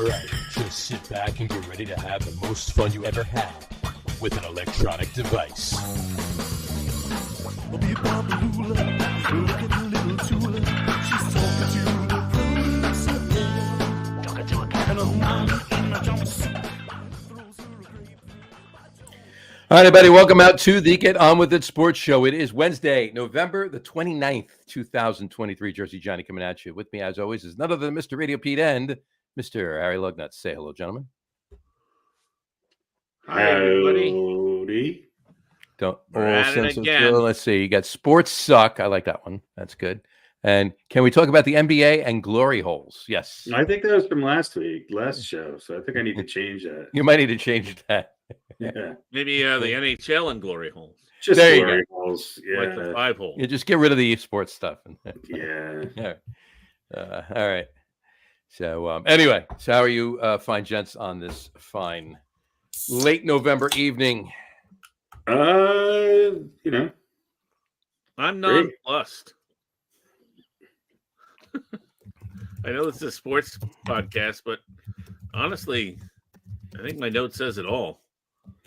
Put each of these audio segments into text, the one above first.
Alright, just sit back and get ready to have the most fun you ever had with an electronic device. All right, everybody, welcome out to the Get On With It Sports Show. It is Wednesday, November the 29th, 2023. Jersey Johnny coming at you. With me, as always, is none other than Mr. RadioPete and Mr. Harry Lug Nutz. Say hello, gentlemen. Hi, everybody. Howdy. Don't We're all at it sense of again. thrill. Let's see. You got sports suck. I like that one. That's good. And can we talk about the NBA and glory holes? Yes. I think that was from last show. So I think I need to change that. You might need to change that. Yeah. Maybe the NHL and glory holes. Just There you glory holes. Like the Yeah. 5 hole. You just get rid of the sports stuff. Yeah. Yeah. All right. So anyway, so how are you fine gents on this fine late November evening? You know. I'm Great. nonplussed. I know this is a sports podcast, but honestly, I think my note says it all.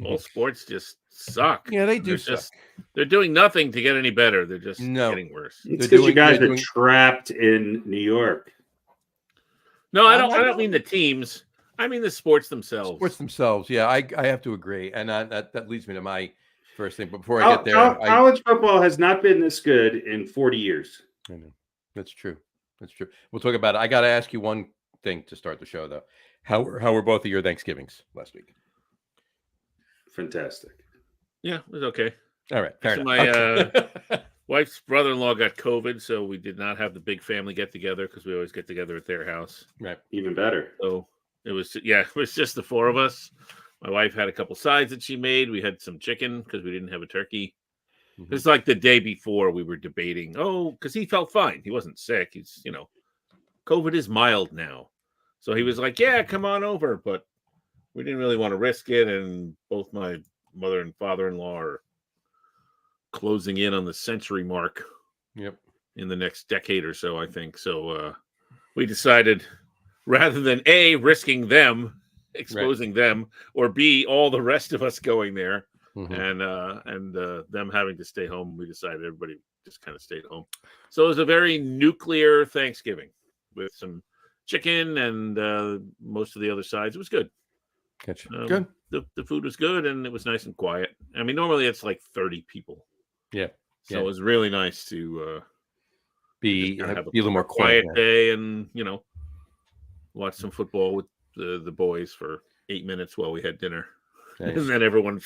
All sports just suck. Yeah, they do suck. They're doing nothing to get any better. They're just getting worse. It's because you guys are trapped in New York. No, I don't mean the teams. I mean the sports themselves. Sports themselves, yeah, I have to agree, and that leads me to my first thing. But before I get there, college football has not been this good in 40 years. I know. That's true. That's true. We'll talk about it. I got to ask you one thing to start the show, though. How were both of your Thanksgivings last week? Fantastic. Yeah, it was okay. All right, fair enough. My wife's brother-in-law got COVID, so we did not have the big family get-together because we always get together at their house. Right. Even better. So it was just the four of us. My wife had a couple sides that she made. We had some chicken because we didn't have a turkey. Mhm. It's like the day before we were debating. Oh, because he felt fine. He wasn't sick. He's, COVID is mild now. So he was like, yeah, come on over. But we didn't really want to risk it. And both my mother and father-in-law are closing in on the century mark. Yep. In the next decade or so, I think. So we decided rather than A, risking them, exposing them, or B, all the rest of us going there and them having to stay home, we decided everybody just kind of stayed home. So it was a very nuclear Thanksgiving with some chicken and most of the other sides. It was good. Gotcha. Good. The food was good and it was nice and quiet. I mean, normally it's like 30 people. Yeah. So it was really nice to be have a little more quiet day and, watch some football with the boys for 8 minutes while we had dinner. Nice. And then everyone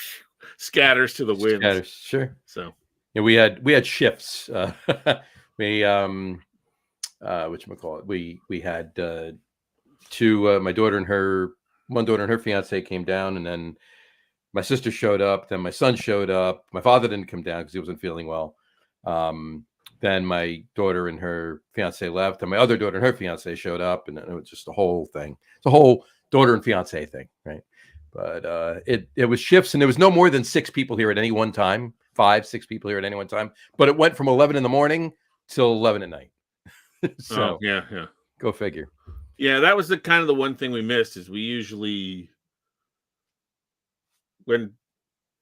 scatters to the wind. Sure. So yeah, we had shifts. We whatchamacallit? We had two one daughter and her fiance came down, and then my sister showed up, then my son showed up. My father didn't come down because he wasn't feeling well. Then my daughter and her fiance left, and my other daughter and her fiance showed up, and it was just a whole thing. It's a whole daughter and fiance thing, right? But it was shifts, and there was no more than 6 people here at any one time. 5-6 people here at any one time. But it went from 11 in the morning till 11 at night. So yeah. Go figure. Yeah, that was the one thing we missed. Is we usually, when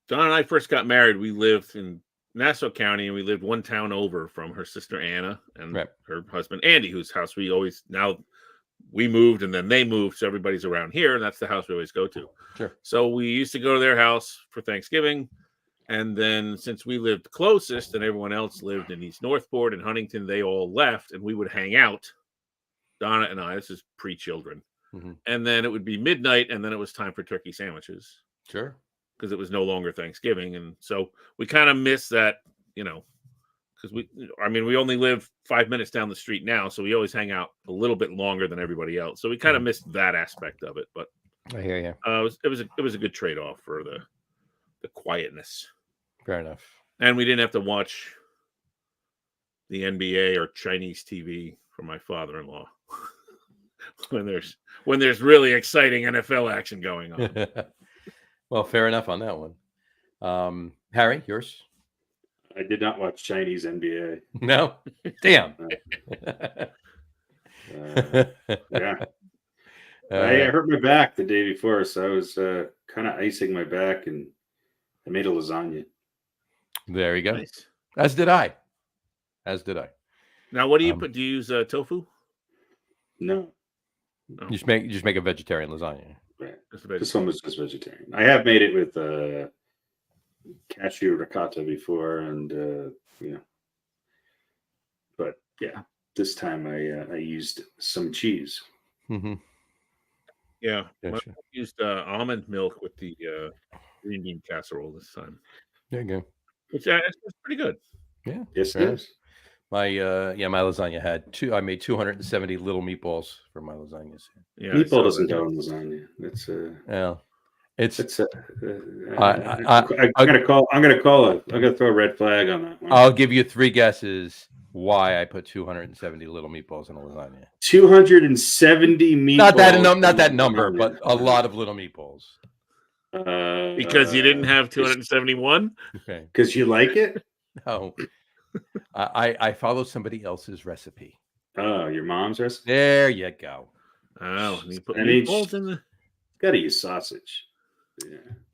Don and I first got married, we lived in Nassau County, and we lived one town over from her sister Anna and her husband Andy, whose house we moved and then they moved, so everybody's around here, and that's the house we always go to. Sure. So we used to go to their house for Thanksgiving, and then since we lived closest and everyone else lived in East Northport and Huntington, they all left, and we would hang out. Donna and I, this is pre-children, and then it would be midnight, and then it was time for turkey sandwiches. Sure. Because it was no longer Thanksgiving. And so we kind of miss that, because we only live 5 minutes down the street now. So we always hang out a little bit longer than everybody else. So we kind of missed that aspect of it. But I hear you. It was a good trade-off for the quietness. Fair enough. And we didn't have to watch the NBA or Chinese TV for my father-in-law when there's really exciting NFL action going on. Well, fair enough on that one. Harry, yours? I did not watch Chinese NBA. No? Damn. Yeah. I hurt my back the day before, so I was kind of icing my back, and I made a lasagna. There you go. Nice. As did I. Now, what do you put? Do you use tofu? No. You just make a vegetarian lasagna. Right. This one was just vegetarian. I have made it with cashew ricotta before, and but yeah, this time I used some cheese. Mm-hmm. Yeah, I used almond milk with the green bean casserole this time. There you go. It's pretty good. Yeah. Yes, it is. My my lasagna had I made 270 little meatballs for my lasagnas. Yeah, meatball doesn't go in lasagna. It's I'm gonna throw a red flag on that one. I'll give you 3 guesses why I put 270 little meatballs in a lasagna. 270 meatballs. Not that number, but a lot of little meatballs. Because you didn't have 271? Okay. Because you like it? No. I follow somebody else's recipe. Oh, your mom's recipe? There you go. Oh, you put meatballs in the... Gotta use sausage.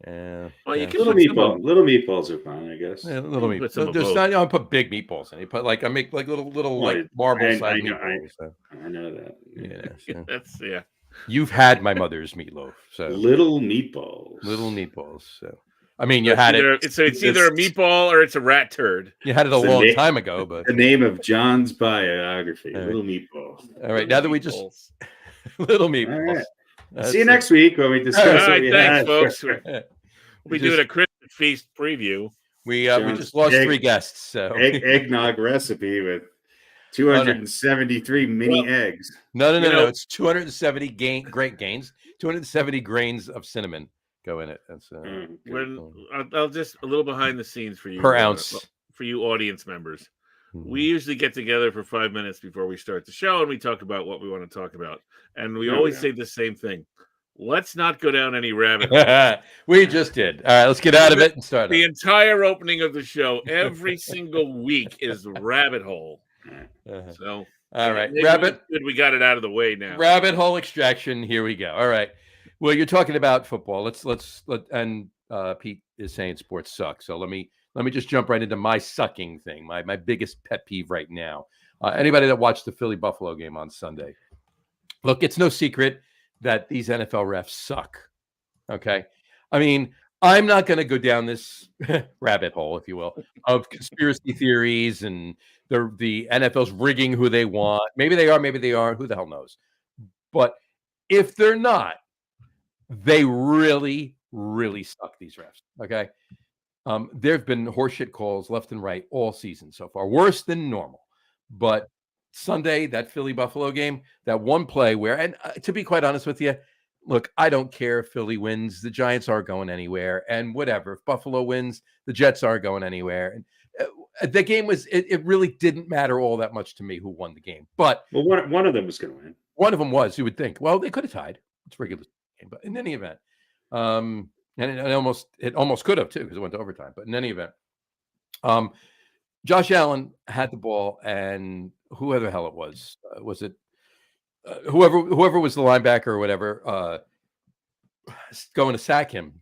Yeah. Well, you can little meatballs are fine, I guess. Yeah, little meatballs. There's not. I put big meatballs in. I make little like marble size meatballs. I know that. Yeah. So. That's You've had my mother's meatloaf. So little meatballs. So I mean, you had it. It's either a meatball or it's a rat turd. You had it a long time ago, but the name of John's biography, Little Meatballs. All right, now that we just little meatballs. All right. See you next week when we discuss. All right, thanks, folks. We'll be doing a Christmas feast preview. We just lost 3 guests. So eggnog recipe with 273 mini eggs. No. It's 270 270 grains of cinnamon go in it. That's I'll just a little behind the scenes for you per ounce for you audience members. We usually get together for 5 minutes before we start the show, and we talk about what we want to talk about. And we always say the same thing. Let's not go down any rabbit holes. We just did. All right, let's get out of it and start. The entire opening of the show, every single week, is rabbit hole. So, all right, we got it out of the way now. Rabbit hole extraction. Here we go. All right. Well, you're talking about football. Let's and Pete is saying sports suck. So let me just jump right into my sucking thing. My biggest pet peeve right now. Anybody that watched the Philly Buffalo game on Sunday, look, it's no secret that these NFL refs suck. Okay. I mean, I'm not going to go down this rabbit hole, if you will, of conspiracy theories and the NFL's rigging who they want. Maybe they are, maybe they aren't. Who the hell knows? But if they're not, they really, really suck, these refs. Okay. There have been horseshit calls left and right all season so far, worse than normal. But Sunday, that Philly Buffalo game, that one play where, and to be quite honest with you, look, I don't care if Philly wins. The Giants aren't going anywhere. And whatever. If Buffalo wins, the Jets aren't going anywhere. And the game was, it really didn't matter all that much to me who won the game. But one of them was going to win. One of them was, you would think. Well, they could have tied. It's a regular game. But in any event, and it almost could have too, because it went to overtime. But in any event, Josh Allen had the ball, and whoever the hell it was it whoever was the linebacker or whatever, going to sack him,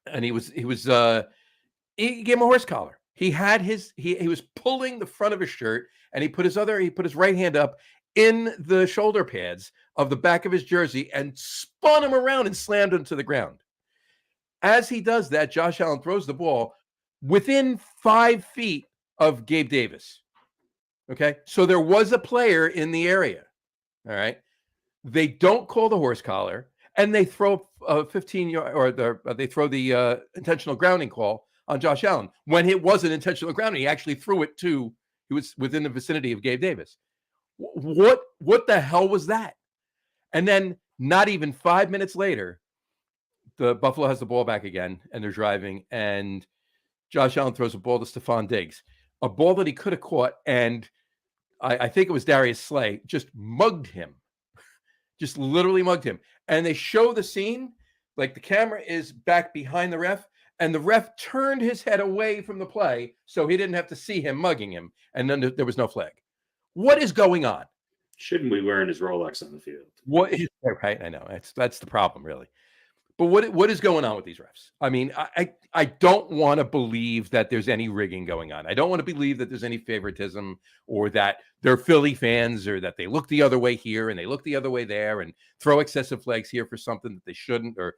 and he gave him a horse collar. He had he was pulling the front of his shirt, and he put his right hand up in the shoulder pads of the back of his jersey and spun him around and slammed him to the ground. As he does that, Josh Allen throws the ball within 5 feet of Gabe Davis. Okay. So there was a player in the area. All right. They don't call the horse collar, and they throw a 15-yard or they throw the intentional grounding call on Josh Allen when it wasn't intentional grounding. He actually threw it he was within the vicinity of Gabe Davis. What the hell was that? And then not even 5 minutes later, the Buffalo has the ball back again, and they're driving, and Josh Allen throws a ball to Stephon Diggs, a ball that he could have caught, and I think it was Darius Slay, just mugged him, just literally mugged him. And they show the scene, like the camera is back behind the ref, and the ref turned his head away from the play so he didn't have to see him mugging him, and then there was no flag. What is going on? Shouldn't be wearing his Rolex on the field. What is right? I know that's the problem, really. But what is going on with these refs? I mean, I don't want to believe that there's any rigging going on. I don't want to believe that there's any favoritism or that they're Philly fans or that they look the other way here and they look the other way there and throw excessive flags here for something that they shouldn't. Or,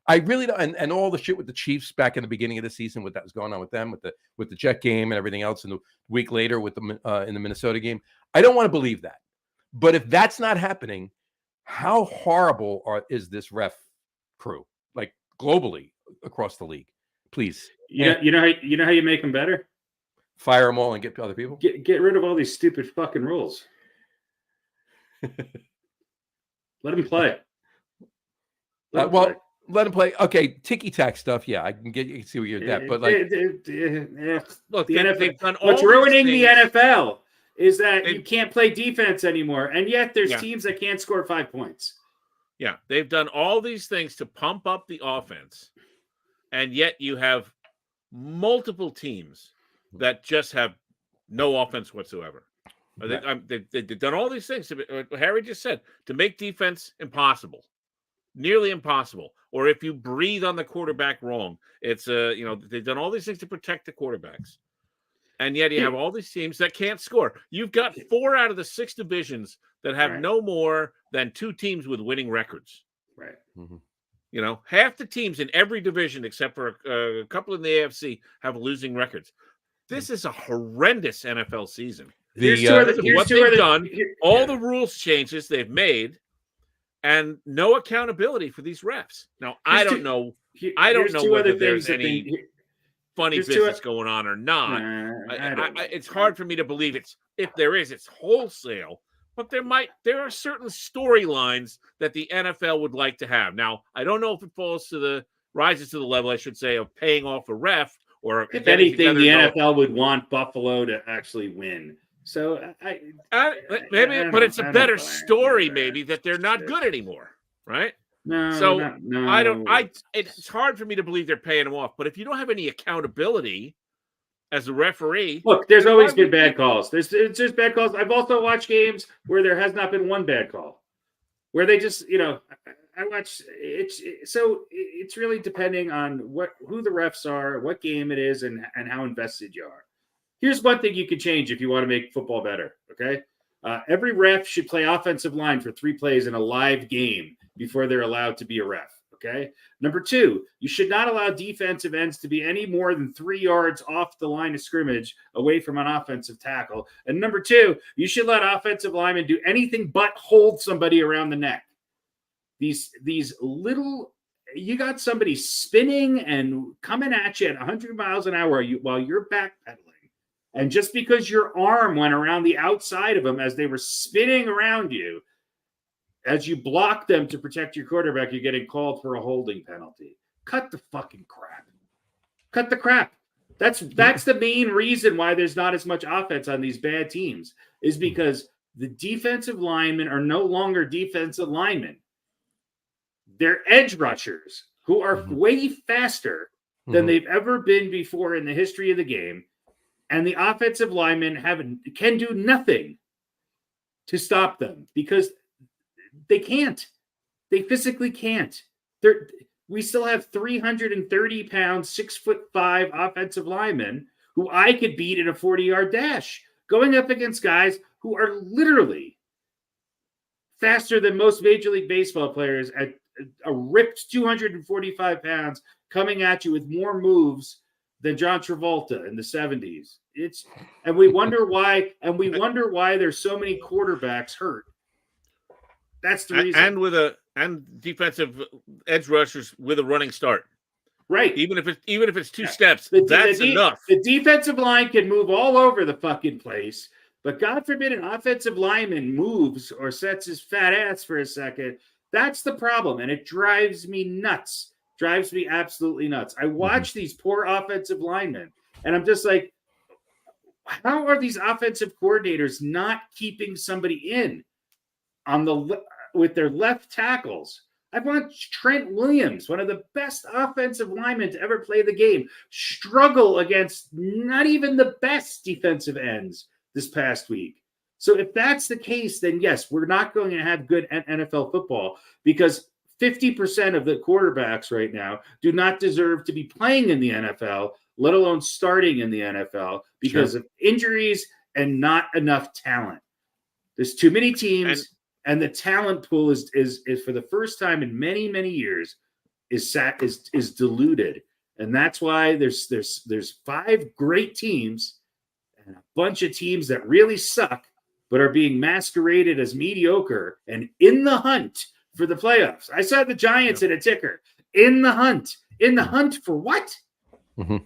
I really don't. And all the shit with the Chiefs back in the beginning of the season, what that was going on with them, with the Jet game and everything else, and the week later with the in the Minnesota game. I don't want to believe that. But if that's not happening, how horrible is this ref crew, like globally across the league? Please, you know how you make them better? Fire them all and get other people. Get rid of all these stupid fucking rules. Let them play. Let them play. Okay, ticky tack stuff. Yeah, I can see what you're at. But like, look, the NFL. What's ruining the NFL is that you can't play defense anymore, and yet there's teams that can't score 5 points. Yeah, they've done all these things to pump up the offense, and yet you have multiple teams that just have no offense whatsoever. They've done all these things, Harry just said, to make defense impossible, nearly impossible. Or if you breathe on the quarterback wrong, it's they've done all these things to protect the quarterbacks. And yet you have all these teams that can't score. You've got 4 out of the 6 divisions that have no more than 2 teams with winning records. Right. Mm-hmm. Half the teams in every division, except for a couple in the AFC, have losing records. This is a horrendous NFL season. What they've done, all the rules changes they've made, and no accountability for these refs. Now, I don't know whether there's any funny business going on or not. It's hard for me to believe if there is, it's wholesale. But there are certain storylines that the NFL would like to have. Now, I don't know if it rises to the level, I should say, of paying off a ref or if anything, the NFL would want Buffalo to actually win. So but it's a better story, maybe, that they're not good anymore, right? It's hard for me to believe they're paying them off. But if you don't have any accountability as a referee, look, there's always been bad calls. There's just bad calls. I've also watched games where there has not been one bad call, where they just, I watch it. So it's really depending on who the refs are, what game it is, and how invested you are. Here's one thing you can change if you want to make football better. Okay, every ref should play offensive line for 3 plays in a live game before they're allowed to be a ref. Okay. Number 2, you should not allow defensive ends to be any more than 3 yards off the line of scrimmage away from an offensive tackle. And number 2, you should let offensive linemen do anything but hold somebody around the neck. These little, you got somebody spinning and coming at you at 100 miles an hour while you're backpedaling. And just because your arm went around the outside of them as they were spinning around you, as you block them to protect your quarterback, you're getting called for a holding penalty. Cut the fucking crap. Cut the crap. That's the main reason why there's not as much offense on these bad teams, is because the defensive linemen are no longer defensive linemen. They're edge rushers who are way faster than they've ever been before in the history of the game. And the offensive linemen can do nothing to stop them because they can't. They physically can't. We still have 330-pound, 6'5" offensive linemen who I could beat in a 40-yard dash, going up against guys who are literally faster than most Major League Baseball players at a ripped 245 pounds, coming at you with more moves than John Travolta in the 70s. And we wonder why. And we wonder why there's so many quarterbacks hurt. That's the reason. And defensive edge rushers with a running start. Right. Even if it's 2 steps, that's enough. The defensive line can move all over the fucking place, but God forbid an offensive lineman moves or sets his fat ass for a second. That's the problem, and it drives me nuts. Drives me absolutely nuts. I watch these poor offensive linemen, and I'm just like, how are these offensive coordinators not keeping somebody in with their left tackles? I want Trent Williams, one of the best offensive linemen to ever play the game, struggle against not even the best defensive ends this past week. So if that's the case, then yes, we're not going to have good NFL football because 50% of the quarterbacks right now do not deserve to be playing in the NFL, let alone starting in the NFL because of injuries and not enough talent. There's too many teams, and the talent pool is for the first time in many, many years is diluted. And that's why there's 5 great teams and a bunch of teams that really suck, but are being masqueraded as mediocre and in the hunt for the playoffs. I saw the Giants in a ticker. In the hunt. In the hunt for what? Mm-hmm.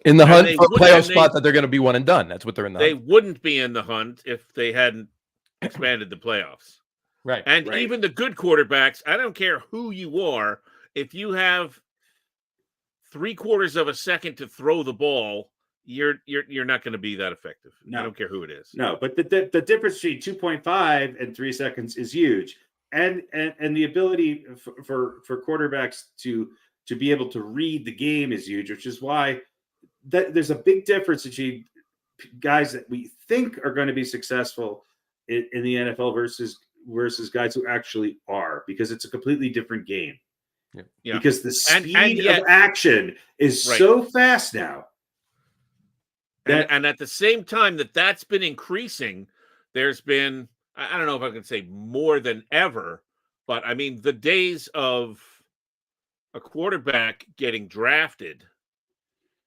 In the hunt for a playoff spot that they're going to be one and done. That's what they're in the hunt. They wouldn't be in the hunt if they hadn't expanded the playoffs. Right. And even the good quarterbacks, I don't care who you are, if you have 3/4 of a second to throw the ball, you're not going to be that effective. No. I don't care who it is. No, but the difference between 2.5 and 3 seconds is huge. And the ability for quarterbacks to be able to read the game is huge, which is why there's a big difference between guys that we think are going to be successful in the NFL versus guys who actually are, because it's a completely different game. Yeah. Because the speed of action is so fast now. And at the same time that's been increasing, there's been, I don't know if I can say more than ever, but I mean, the days of a quarterback getting drafted,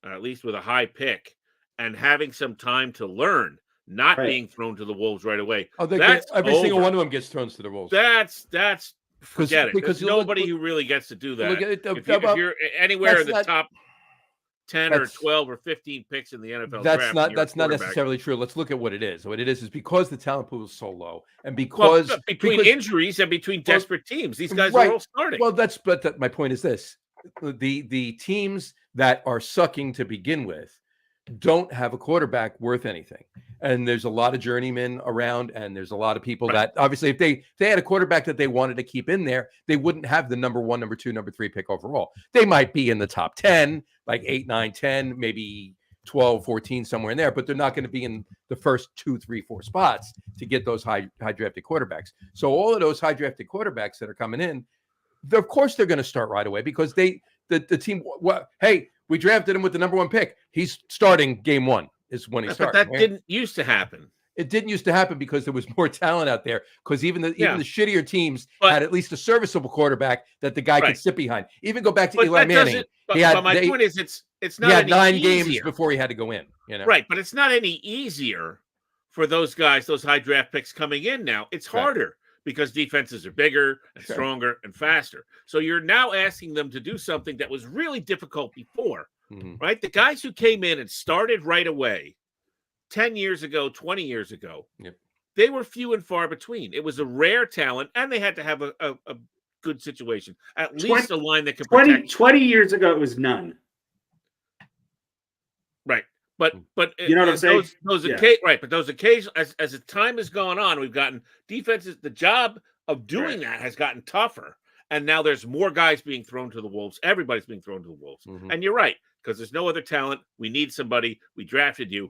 at least with a high pick, and having some time to learn, not being thrown to the wolves right away. Oh, every single one of them gets thrown to the wolves. That's forget it. Because there's nobody who really gets to do that. If you're anywhere in the top 10 or 12 or 15 picks in the NFL draft. That's not necessarily true. Let's look at what it is. What it is because the talent pool is so low, and because injuries and between desperate teams, these guys are all starting. Well, my point is this: the teams that are sucking to begin with don't have a quarterback worth anything, and there's a lot of journeymen around, and there's a lot of people that obviously, if they had a quarterback that they wanted to keep in there, they wouldn't have the number 1, number 2, number 3 pick overall. They might be in the top 10, like 8, 9, 10, maybe 12, 14, somewhere in there, but they're not going to be in the first 2, 3, 4 spots to get those high drafted quarterbacks. So all of those high drafted quarterbacks that are coming in, of course they're going to start right away because the team. Hey, we drafted him with the number 1 pick. He's starting game 1 is when he starts. But that didn't used to happen. It didn't used to happen because there was more talent out there. Because even the shittier teams had at least a serviceable quarterback that the guy could sit behind. Even go back to Eli Manning. But my point is, it's not. He had 9 easier. games before he had to go in. Right, but it's not any easier for those guys, those high draft picks coming in now. It's harder. Because defenses are bigger and stronger and faster. So you're now asking them to do something that was really difficult before, right? The guys who came in and started right away 10 years ago, 20 years ago, they were few and far between. It was a rare talent, and they had to have a good situation. At least a line that could protect. 20 years ago, it was none. Right. But you know what I'm saying? But those occasions, as the time has gone on, we've gotten defenses. The job of doing that has gotten tougher, and now there's more guys being thrown to the wolves. Everybody's being thrown to the wolves, and you're right because there's no other talent. We need somebody. We drafted you,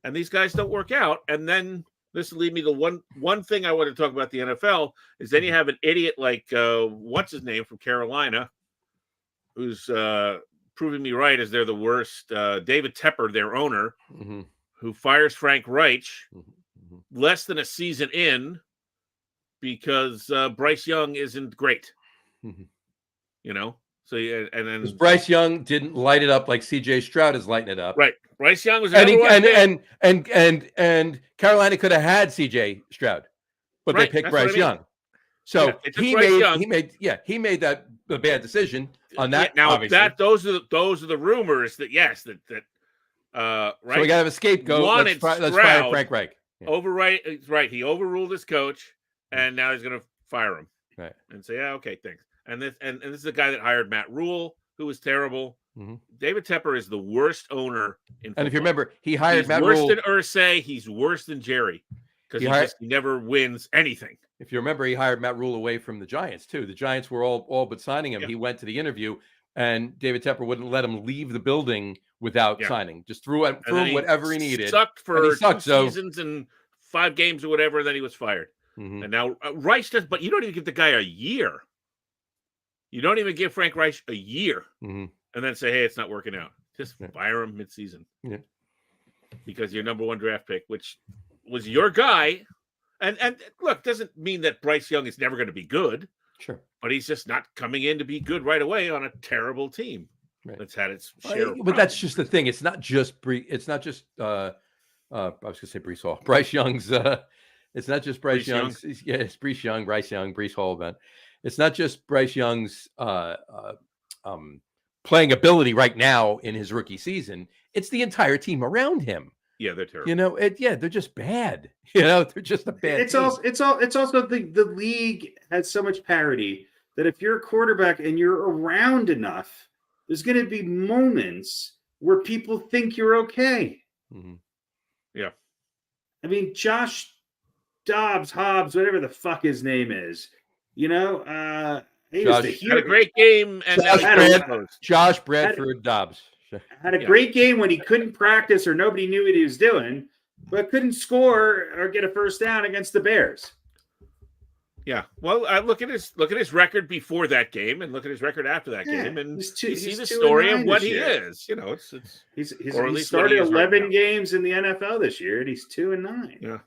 and these guys don't work out. And then this will lead me to one thing I want to talk about the NFL is then you have an idiot like what's his name from Carolina, who's proving me right as they're the worst. David Tepper, their owner, who fires Frank Reich less than a season in because Bryce Young isn't great. So and then Bryce Young didn't light it up like C.J. Stroud is lighting it up. Right, Bryce Young was and Carolina could have had C.J. Stroud, but they picked Bryce Young. So he made that a bad decision on that. Now those are the rumors that right. So we gotta have a scapegoat. Let's fire Frank Reich. Right. He overruled his coach, and now he's gonna fire him. Right. And say, okay, thanks. And this is the guy that hired Matt Rule, who was terrible. David Tepper is the worst owner in football. And if you remember, he hired Matt Rule. Rule. Worse than Irsay. He's worse than Jerry because he never wins anything. If you remember, he hired Matt Rule away from the Giants, too. The Giants were all but signing him. He went to the interview, and David Tepper wouldn't let him leave the building without signing. Just threw him whatever he needed. Sucked for 2 seasons and 5 games or whatever, and then he was fired. Mhm. And now Rice does, but you don't even give the guy a year. You don't even give Frank Reich a year, Mhm. and then say, "Hey, it's not working out." Just Yeah. fire him midseason. Yeah. Because your number 1 draft pick, which was your guy, and look, doesn't mean that Bryce Young is never going to be good. Sure. But he's just not coming in to be good right away on a terrible team that's had its share. But that's just the thing. It's not just it's not just I was going to say Brees Hall. Bryce Young's it's not just Bryce Young's. Yeah, it's Bryce Young, Brees Hall event. It's not just Bryce Young's playing ability right now in his rookie season. It's the entire team around him. Yeah, they're terrible. You know, they're just bad. You know, they're just a bad It's team. also the league has so much parity that if you're a quarterback and you're around enough, there's going to be moments where people think you're okay. Mm-hmm. Yeah. I mean, Josh Hobbs, whatever the fuck his name is, he was the hero. Had a great game, and Josh Bradford Dobbs had a great game when he couldn't practice or nobody knew what he was doing, but couldn't score or get a first down against the Bears. Yeah, well, look at his record before that game, and look at his record after that game, and you see the story of what he is. You know, he started 11 games in the NFL this year, and he's 2-9.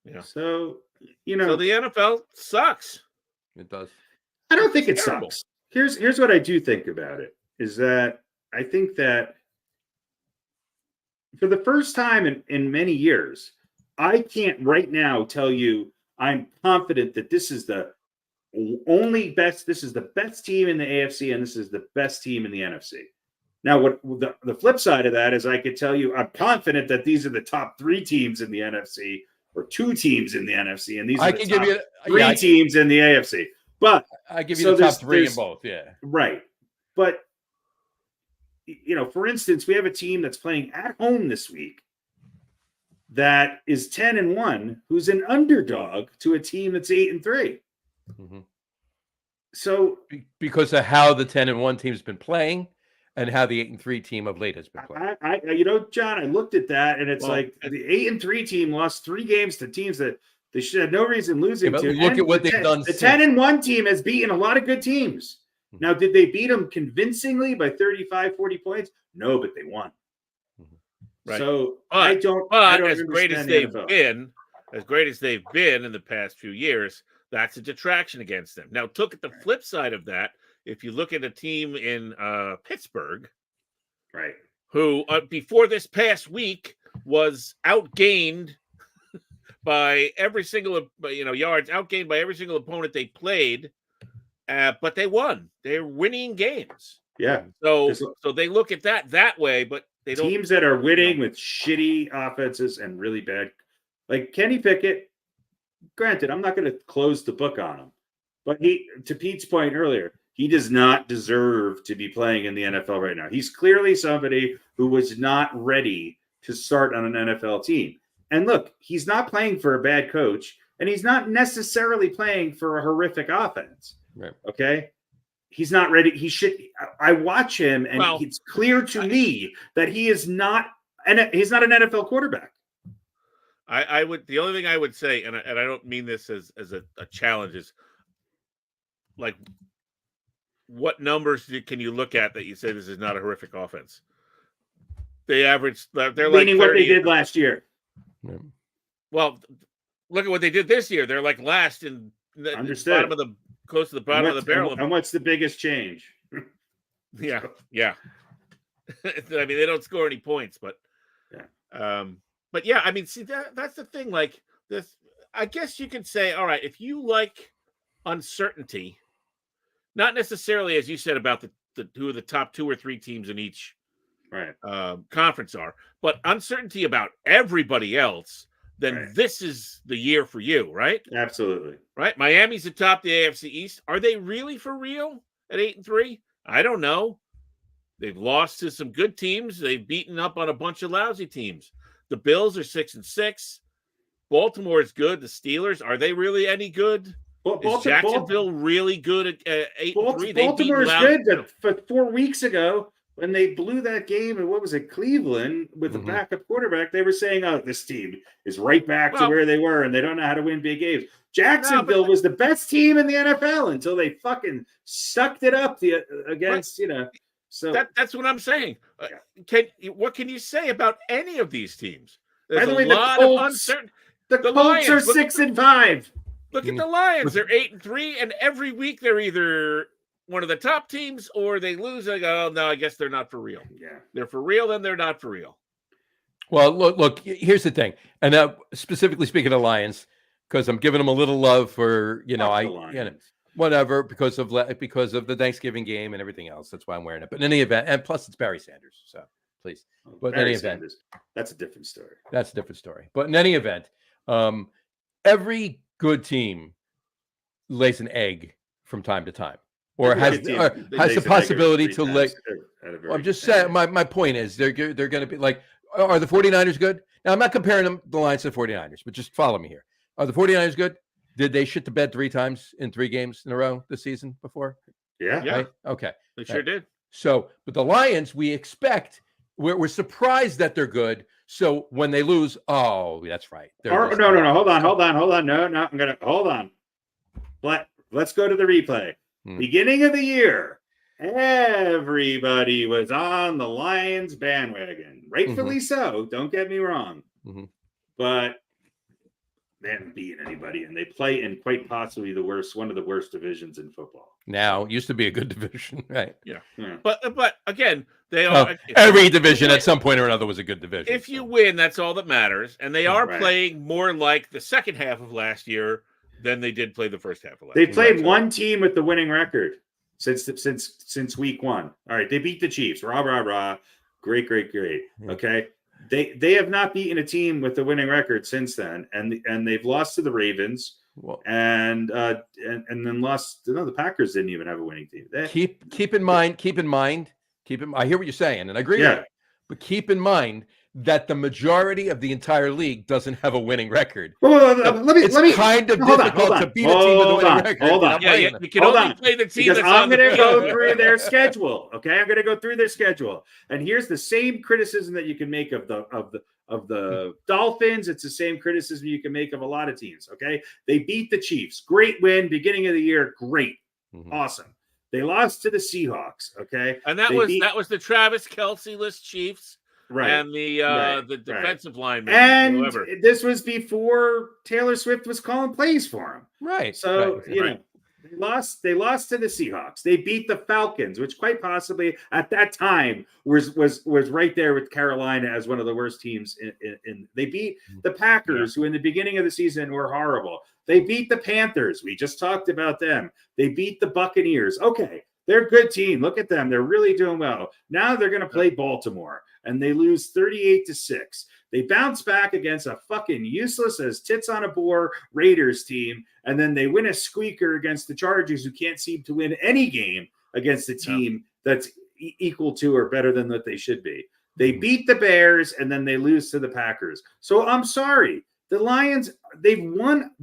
Yeah. So so the NFL sucks. It does. I don't think it sucks. Here's what I do think about it is that I think that for the first time in many years, I can't right now tell you I'm confident that this is the best team in the AFC and this is the best team in the NFC. Now, what the flip side of that is I could tell you I'm confident that these are the top 3 teams in the NFC or 2 teams in the NFC, and these are the top 3 teams in the AFC. But I give you the top 3 in both, yeah. Right. But for instance, we have a team that's playing at home this week that is 10-1, who's an underdog to a team that's 8-3. Mm-hmm. So because of how the 10-1 team's been playing and how the 8-3 team of late has been playing. John, I looked at that and it's like the 8-3 team lost 3 games to teams that they should have no reason losing to. Look at what they've done. The 10-1 team has beaten a lot of good teams. Now, did they beat them convincingly by 35, 40 points? No, but they won. Right. So I don't as great as they've been in the past few years, that's a detraction against them. Now, look at the flip side of that. If you look at a team in Pittsburgh, right, who before this past week was outgained by every single yards, outgained by every single opponent they played. But they won. They're winning games. Yeah. So they look at that way, but they don't. Teams that are winning with shitty offenses and really bad, like Kenny Pickett. Granted, I'm not going to close the book on him, but to Pete's point earlier, he does not deserve to be playing in the NFL right now. He's clearly somebody who was not ready to start on an NFL team. And look, he's not playing for a bad coach, and he's not necessarily playing for a horrific offense. Right. Okay. He's not ready. He should. I watch him, and it's clear to me that he is not. And he's not an NFL quarterback. I would. The only thing I would say, and I don't mean this as a challenge, is like, what numbers can you look at that you say this is not a horrific offense? They average. They're meaning like what they did last year. Yeah. Well, look at what they did this year. They're like last in the bottom of the. Close to the bottom of the barrel. And what's the biggest change? Yeah. I mean, they don't score any points, but yeah. I mean, see that's the thing. Like this, I guess you could say, all right, if you like uncertainty, not necessarily as you said about the who the top 2 or 3 teams in each conference are, but uncertainty about everybody else. Then this is the year for you, right? Absolutely. Right? Miami's atop the AFC East. Are they really for real at 8-3? I don't know. They've lost to some good teams. They've beaten up on a bunch of lousy teams. The Bills are 6-6. Baltimore is good. The Steelers, are they really any good? Is Jacksonville really good at 8-3? Baltimore is good, but 4 weeks ago, when they blew that game, and what was it, Cleveland, with the backup quarterback, they were saying, "Oh, this team is right back to where they were, and they don't know how to win big games." Jacksonville was the best team in the NFL until they fucking sucked it up against, So that's what I'm saying. What can you say about any of these teams? By There's the way, a lot of uncertainty. The Colts are 6-5. Look at the Lions. They're 8-3, and every week they're either one of the top teams or they lose. I go, oh, no, I guess they're not for real. Yeah, they're for real, then they're not for real. Well, look. Here's the thing, and specifically speaking of Lions, because I'm giving them a little love for whatever because of the Thanksgiving game and everything else. That's why I'm wearing it. But in any event, and plus it's Barry Sanders, so please. But in any event, that's a different story. That's a different story. But in any event, every good team lays an egg from time to time, or has the possibility to lay. I'm just saying. My point is they're going to be like. Are the 49ers good? Now, I'm not comparing the Lions to the 49ers, but just follow me here. Are the 49ers good? Did they shit the bed 3 times in 3 games in a row this season before? Yeah. Right? Okay. They sure did. So, but the Lions, we expect, we're surprised that they're good. So when they lose, oh, that's right. No. Hold on. No, I'm going to hold on. Let's go to the replay. Beginning of the year. Everybody was on the Lions bandwagon. Rightfully so. Don't get me wrong. But they haven't beaten anybody, and they play in quite possibly one of the worst divisions in football. Now, it used to be a good division, right? Yeah. But again, they are every division at some point or another was a good division. If you win, that's all that matters. And they are playing more like the second half of last year than they did play the first half of last year. They played one team with the winning record. Since week 1. All right, they beat the Chiefs. Rah rah rah. Great. Okay, they have not beaten a team with the winning record since then, and they've lost to the Ravens, and then lost. No, the Packers didn't even have a winning team. Keep in mind. I hear what you're saying, and I agree with it. But keep in mind that the majority of the entire league doesn't have a winning record. It's kind of difficult to beat a team with a winning record. Hold on. You can only play the team because I'm going to go through their schedule. Okay, I'm going to go through their schedule, and here's the same criticism that you can make of the Dolphins. It's the same criticism you can make of a lot of teams. Okay, they beat the Chiefs. Great win, beginning of the year. Great, awesome. They lost to the Seahawks. Okay, and that was the Travis Kelce-less Chiefs. Right. And the defensive lineman. And this was before Taylor Swift was calling plays for him. Right. So, they lost to the Seahawks. They beat the Falcons, which quite possibly at that time was right there with Carolina as one of the worst teams in they beat the Packers, who in the beginning of the season were horrible. They beat the Panthers. We just talked about them. They beat the Buccaneers. Okay. They're a good team. Look at them. They're really doing well. Now they're going to play Baltimore, and they lose 38-6. They bounce back against a fucking useless as tits on a boar Raiders team, and then they win a squeaker against the Chargers, who can't seem to win any game against a team that's equal to or better than what they should be. They beat the Bears, and then they lose to the Packers. So I'm sorry. The Lions, they've won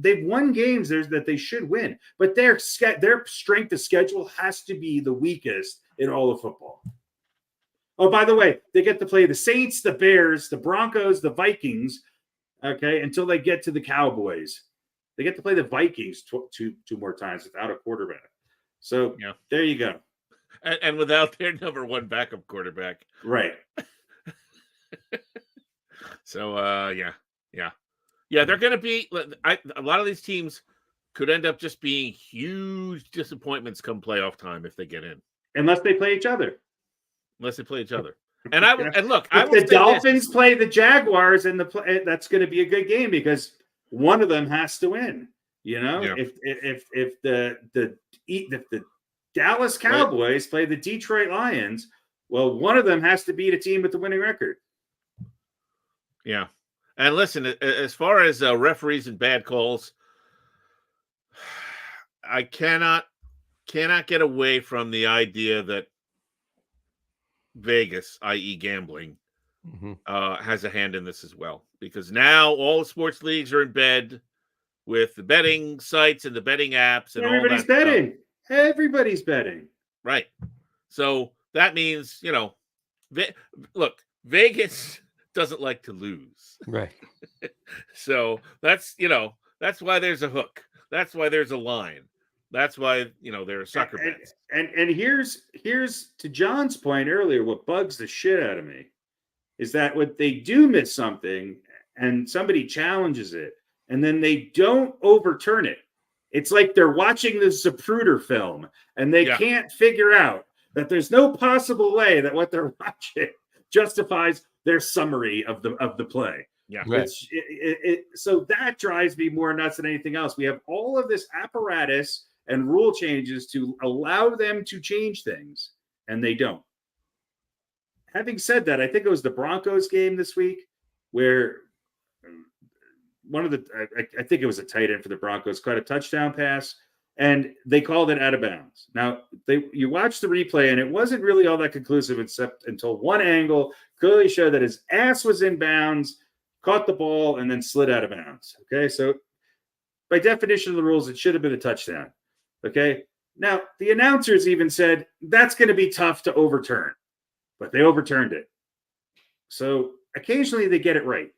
games that they should win, but their strength of schedule has to be the weakest in all of football. Oh, by the way, they get to play the Saints, the Bears, the Broncos, the Vikings, okay, until they get to the Cowboys. They get to play the Vikings two more times without a quarterback. So there you go. And without their number 1 backup quarterback. Right. So, Yeah, they're going to be a lot of these teams could end up just being huge disappointments come playoff time if they get in. Unless they play each other. And if the Dolphins play the Jaguars that's going to be a good game because one of them has to win. If the Dallas Cowboys play the Detroit Lions, well, one of them has to beat a team with the winning record. Yeah. And listen, as far as referees and bad calls, I cannot get away from the idea that Vegas, i.e. gambling, has a hand in this as well. Because now all the sports leagues are in bed with the betting sites and the betting apps. And everybody's betting. Everybody's betting. Right. So that means, Look, Vegas doesn't like to lose. Right. So that's why there's a hook. That's why there's a line. That's why there are sucker bets. And here's to John's point earlier. What bugs the shit out of me is that when they do miss something and somebody challenges it, and then they don't overturn it, it's like they're watching the Zapruder film and they can't figure out that there's no possible way that what they're watching justifies their summary of the play. Yeah. Right. So that drives me more nuts than anything else. We have all of this apparatus and rule changes to allow them to change things, and they don't. Having said that, I think it was the Broncos game this week where I think it was a tight end for the Broncos caught a touchdown pass, and they called it out of bounds. Now, you watch the replay, and it wasn't really all that conclusive except until one angle clearly showed that his ass was in bounds, caught the ball, and then slid out of bounds. Okay, so by definition of the rules, it should have been a touchdown. Okay, now the announcers even said that's going to be tough to overturn, but they overturned it. So occasionally they get it right.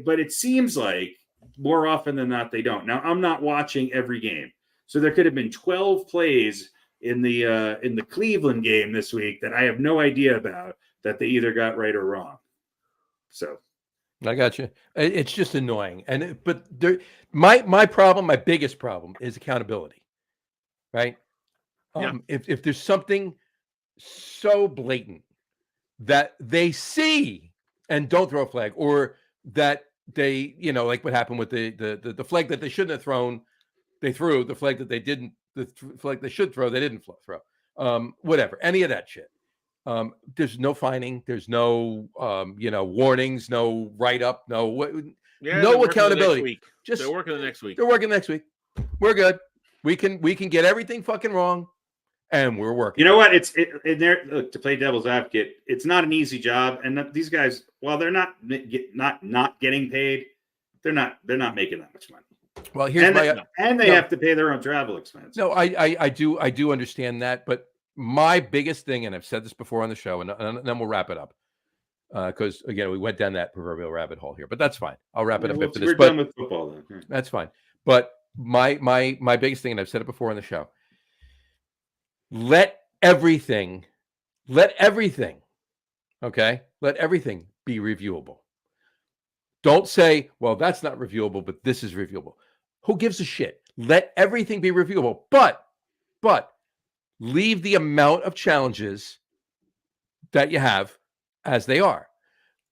But it seems like more often than not, they don't. Now, I'm not watching every game. So there could have been 12 plays in the Cleveland game this week that I have no idea about that they either got right or wrong. So I got you. It's just annoying. My biggest problem is accountability, right? If there's something so blatant that they see and don't throw a flag, or that they, like what happened with the flag that they shouldn't have thrown, they threw the flag that they didn't, the flag they should throw, they didn't throw. Whatever, any of that shit. There's no fining, there's no warnings, no write up, no accountability. They're working the next week. They're working next week. We're good. We can get everything fucking wrong, and we're working. You know what? Look, to play devil's advocate, it's not an easy job, and these guys, while they're not getting paid, they're not making that much money. Well, here's they have to pay their own travel expense. No, I do understand that, but my biggest thing, and I've said this before on the show, and then we'll wrap it up, because again we went down that proverbial rabbit hole here, but that's fine. I'll wrap it up after this. We're done with football then. That's fine. But my biggest thing, and I've said it before on the show, let everything be reviewable. Don't say, well, that's not reviewable, but this is reviewable. Who gives a shit? Let everything be reviewable, but leave the amount of challenges that you have as they are.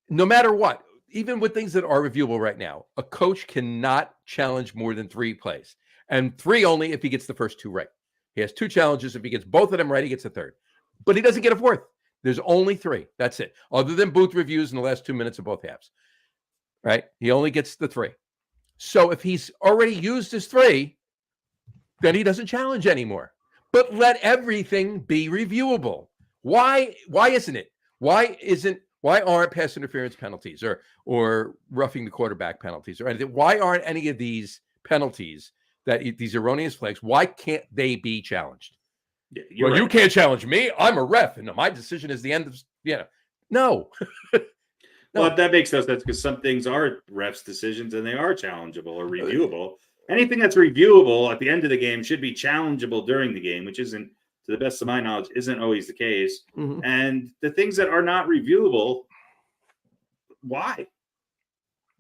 No matter what, even with things that are reviewable right now, a coach cannot challenge more than 3 plays, and 3 only if he gets the first 2 right. He has 2 challenges. If he gets both of them right, he gets a 3rd. But he doesn't get a 4th. There's only 3. That's it. Other than booth reviews in the last 2 minutes of both halves. Right? He only gets the 3. So if he's already used his 3, then he doesn't challenge anymore. But let everything be reviewable. Why isn't it? Why aren't pass interference penalties or roughing the quarterback penalties or anything? Why aren't any of these penalties, these erroneous flags, why can't they be challenged? Yeah, right. You can't challenge me. I'm a ref, and my decision is the end of no. No. Well, that makes no sense because some things are refs' decisions and they are challengeable or reviewable. Anything that's reviewable at the end of the game should be challengeable during the game, which isn't, to the best of my knowledge, isn't always the case. Mm-hmm. And the things that are not reviewable, why?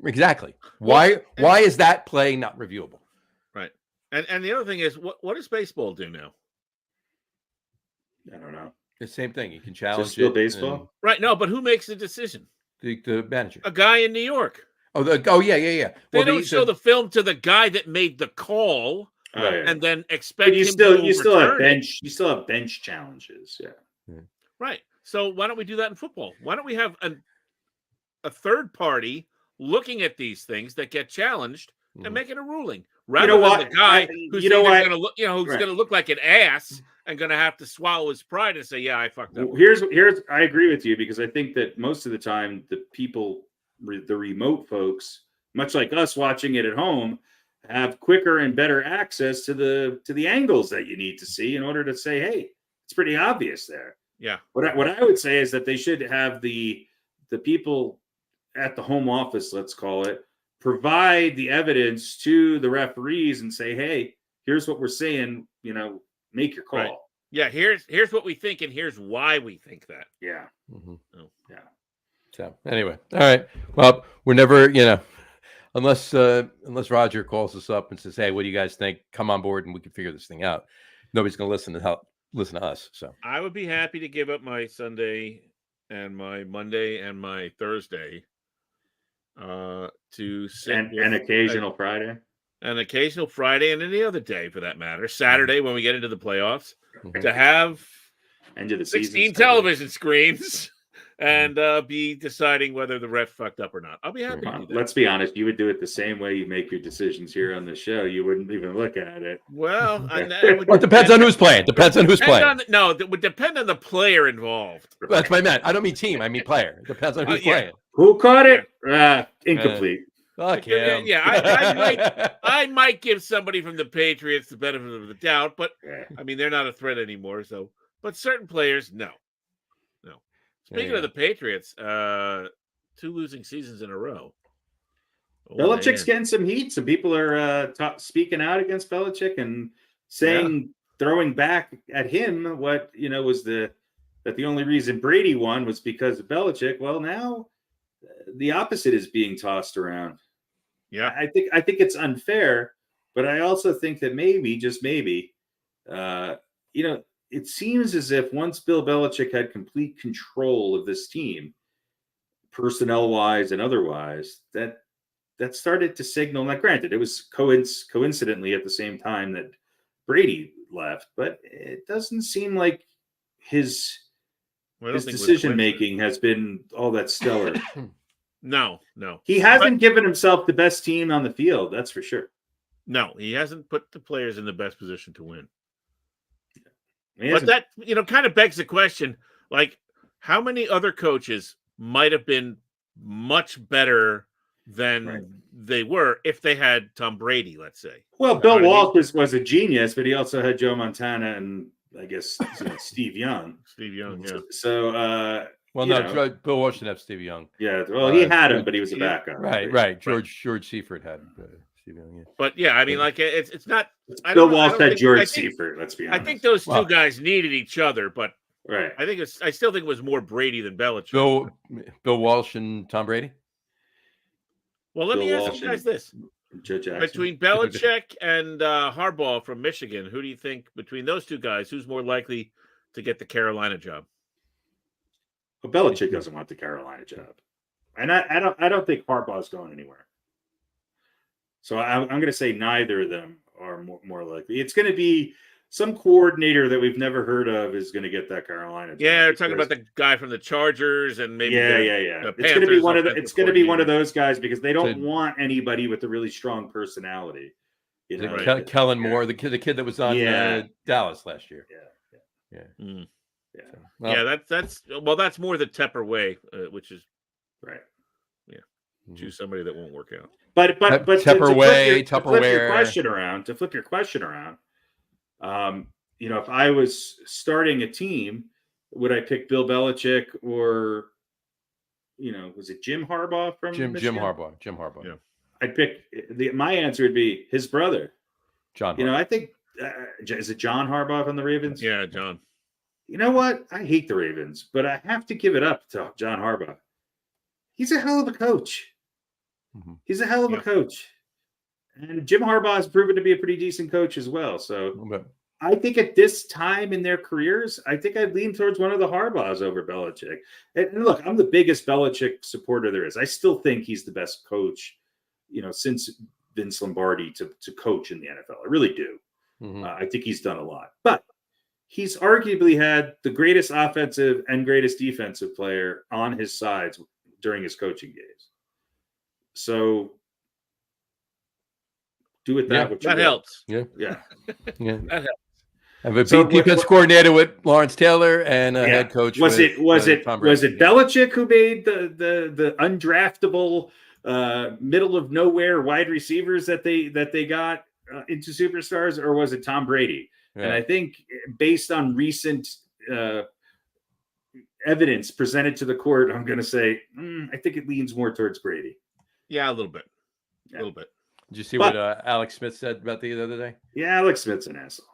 Exactly. Why is that play not reviewable? Right. And the other thing is, what does baseball do now? I don't know. The same thing. You can challenge still baseball. Right. No, but who makes the decision? The manager. A guy in New York. Yeah. They don't show the film to the guy that made the call, and then expect him to you still have bench. You still have bench challenges. Yeah. Right. So why don't we do that in football? Why don't we have a third party looking at these things that get challenged and making a ruling, rather than the guy who's going to look, going to look like an ass and going to have to swallow his pride and say, "Yeah, I fucked up." Here's I agree with you because I think that most of the time the people, the remote folks, much like us watching it at home, have quicker and better access to the angles that you need to see in order to say, "Hey, it's pretty obvious there." Yeah. What I would say is that they should have the people at the home office, let's call it, provide the evidence to the referees and say, hey, here's what we're saying, make your call. Right. Yeah, here's what we think, and here's why we think that. Yeah. Mm-hmm. Oh. Yeah. So anyway, all right. Well, we're never, unless Roger calls us up and says, "Hey, what do you guys think? Come on board, and we can figure this thing out." Nobody's going to listen to us. So I would be happy to give up my Sunday and my Monday and my Thursday to sit And an occasional Friday. An occasional Friday and any other day for that matter. Saturday when we get into the playoffs to have end of the 16 television screens and be deciding whether the ref fucked up or not. I'll be happy to do that. Let's be honest. You would do it the same way you make your decisions here on the show. You wouldn't even look at it. Well, it depends on who's playing. Depends on who's playing. It would depend on the player involved. That's what I meant. I don't mean team. I mean player. It depends on who's playing. Who caught it? Incomplete. Fuck him. Yeah, I might give somebody from the Patriots the benefit of the doubt, but I mean they're not a threat anymore. So, but certain players, no. Speaking of the Patriots, 2 losing seasons in a row. Belichick's getting some heat. Some people are speaking out against Belichick and saying, throwing back at him what was that the only reason Brady won was because of Belichick. Well, now the opposite is being tossed around. Yeah, I think it's unfair, but I also think that maybe, just maybe, it seems as if once Bill Belichick had complete control of this team, personnel-wise and otherwise, that started to signal. Now, granted, it was coincidentally at the same time that Brady left, but it doesn't seem like his decision-making has been all that stellar. No. He hasn't given himself the best team on the field, that's for sure. No, he hasn't put the players in the best position to win. But that, kind of begs the question, like, how many other coaches might have been much better than they were if they had Tom Brady, let's say? Well, Bill Walsh was a genius, but he also had Joe Montana and I guess Steve Young. Steve Young, yeah. So, Bill Walsh didn't have Steve Young. Yeah, well, he had him, but he was a backup. Right. George Seifert had Steve Young. Yeah. But yeah, I mean, like it's not. Bill Walsh had George Seifert. Let's be honest. I think those two guys needed each other, but right. I still think it was more Brady than Belichick. Bill Walsh and Tom Brady. Well, let me ask you guys this: between Belichick and Harbaugh from Michigan, who do you think between those two guys, who's more likely to get the Carolina job? Well, Belichick doesn't want the Carolina job, and I don't think Harbaugh's going anywhere. So I'm going to say neither of them are more likely. It's going to be some coordinator that we've never heard of is going to get that Carolina job. Yeah, they're talking about the guy from the Chargers and maybe the It's going to be it's going to be one of those guys because they don't want anybody with a really strong personality. Kellen Moore, the kid that was on Dallas last year. That's more the Tepper way, which is right. Yeah, choose somebody that won't work out. But Tupperware. To flip your question around, if I was starting a team, would I pick Bill Belichick or, was it Jim Harbaugh from Jim Harbaugh? Yeah, I'd pick my answer would be his brother, John. Harbaugh. I think is it John Harbaugh from the Ravens? Yeah, John. You know what? I hate the Ravens, but I have to give it up to John Harbaugh. He's a hell of a coach. Mm-hmm. He's a hell of a coach. And Jim Harbaugh has proven to be a pretty decent coach as well. So I think at this time in their careers, I think I'd lean towards one of the Harbaughs over Belichick. And look, I'm the biggest Belichick supporter there is. I still think he's the best coach, since Vince Lombardi to coach in the NFL. I really do. Mm-hmm. I think he's done a lot. But he's arguably had the greatest offensive and greatest defensive player on his sides during his coaching days. So do it that way. That helps. Yeah. That helps. Have a defense coordinator with Lawrence Taylor and a head coach. Was it Belichick who made the undraftable middle of nowhere wide receivers that they got into superstars, or was it Tom Brady? Yeah. And I think based on recent evidence presented to the court, I'm going to say I think it leans more towards Brady. Yeah, a little bit. Yeah. A little bit. Did you see what Alex Smith said about the other day? Yeah, Alex Smith's an asshole.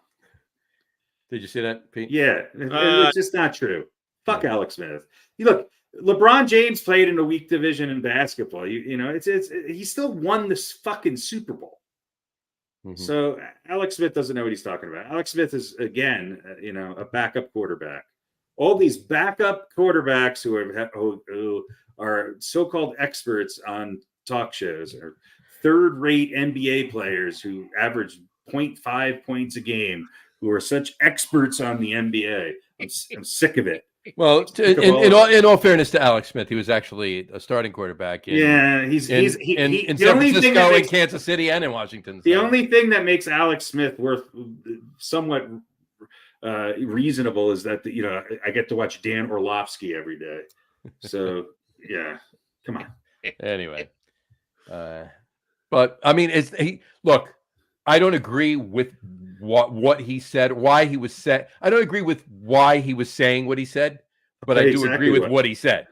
Did you see that, Pete? Yeah, it's just not true. Fuck Alex Smith. You look, LeBron James played in a weak division in basketball. You know, he still won this fucking Super Bowl. Mm-hmm. So Alex Smith doesn't know what he's talking about. Alex Smith is again, a backup quarterback. All these backup quarterbacks who are so-called experts on talk shows or third-rate NBA players who average 0.5 points a game, who are such experts on the NBA. I'm sick of it. Well, in all fairness to Alex Smith, he was actually a starting quarterback. In San Francisco, in Kansas City, and in Washington. The only thing that makes Alex Smith worth somewhat reasonable is that I get to watch Dan Orlovsky every day. So yeah, come on. Anyway, but I mean, look. I don't agree with what he said, why he was said. I don't agree with why he was saying what he said, but I do agree with what he said.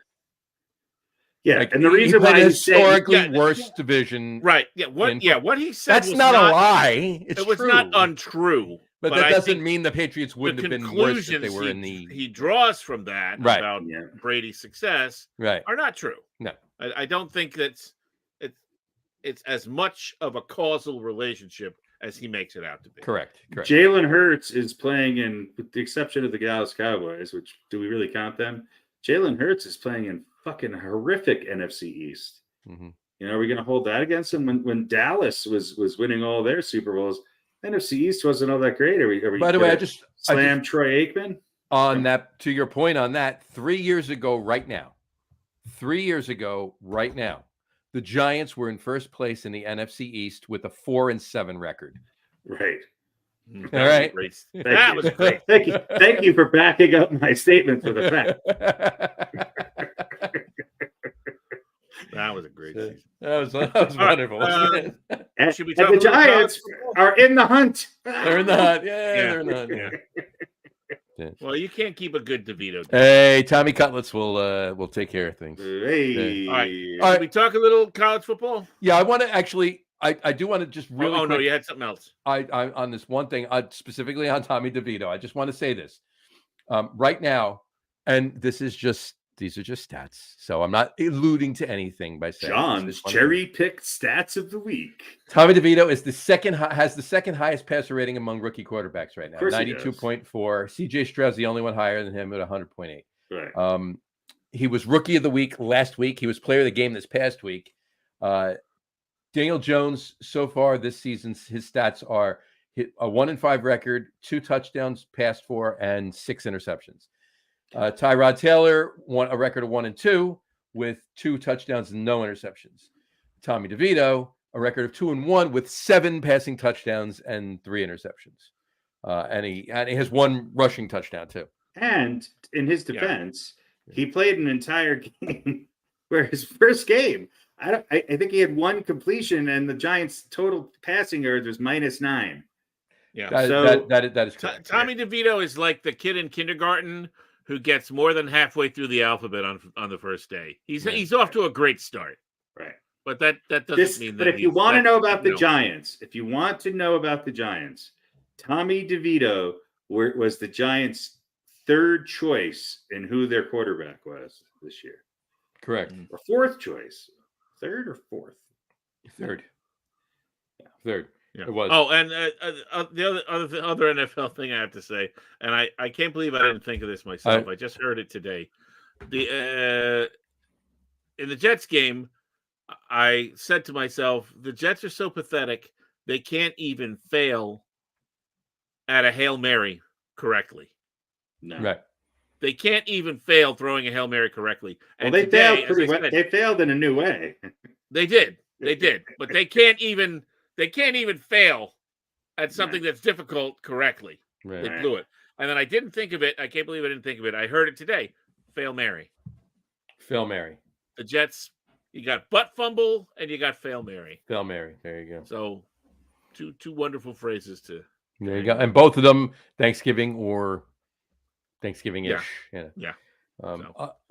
Yeah, and the reason why he's historically worst division, right? Yeah, what he said. That's not a lie. It was not untrue. But that doesn't mean the Patriots wouldn't have been worse if they were in the. He draws from that about Brady's success, are not true. No, I don't think it's as much of a causal relationship as he makes it out to be. Correct. Jalen Hurts is playing in, with the exception of the Dallas Cowboys, which do we really count them? Jalen Hurts is playing in fucking horrific NFC East. Mm-hmm. Are we going to hold that against him? When Dallas was winning all their Super Bowls, NFC East wasn't all that great. Are we By the way, I just Troy Aikman on that. To your point on that, 3 years ago, right now, the Giants were in first place in the NFC East with a 4-7 record. Right. All right. That was great. Thank you for backing up my statement for the fact. That was a great season. That was wonderful. And the Giants are in the hunt. They're in the hunt. Yeah, they're in the hunt. Yeah. Well, you can't keep a good DeVito. Hey, Tommy Cutlets will take care of things. Hey. All right. Can we talk a little college football? Yeah, I want to actually. I do want to just really. Oh no, you had something else. I on this one thing, specifically on Tommy DeVito. I just want to say this right now, and these are just stats, so I'm not alluding to anything by saying. John's cherry-picked stats of the week. Tommy DeVito is has the second highest passer rating among rookie quarterbacks right now, 92.4. CJ Stroud's the only one higher than him at 100.8. Right. He was rookie of the week last week. He was player of the game this past week. Daniel Jones, so far this season, his stats are a 1-5 record, 2 touchdowns passed for, and 6 interceptions. Tyrod Taylor won a record of 1-2 with 2 touchdowns and no interceptions. Tommy DeVito, a record of 2-1 with 7 passing touchdowns and 3 interceptions. And he has 1 rushing touchdown too. And in his defense, he played an entire game where his first game, I think he had 1 completion, and the Giants' total passing yards was -9. Yeah, that is correct. Tommy DeVito is like the kid in kindergarten who gets more than halfway through the alphabet on the first day. He's off to a great start. Right. But that doesn't mean that. But if you want to know about the Giants, Tommy DeVito was the Giants' 3rd choice in who their quarterback was this year. Correct. Or 4th choice. 3rd or 4th? 3rd. Yeah. 3rd. Yeah. It was. Oh, and the other NFL thing I have to say, and I can't believe I didn't think of this myself. I just heard it today. In the Jets game, I said to myself, the Jets are so pathetic, they can't even fail at a Hail Mary correctly. No. Right. They can't even fail throwing a Hail Mary correctly. And they today, failed pretty well. They failed in a new way. They did, but they can't even fail at something that's difficult correctly. Right. They blew it. And then I didn't think of it. I can't believe I didn't think of it. I heard it today. Fail Mary. Fail Mary. The Jets, you got butt fumble and you got fail Mary. Fail Mary. There you go. So two wonderful phrases to. There you go. And both of them Thanksgiving or Thanksgiving-ish. Yeah.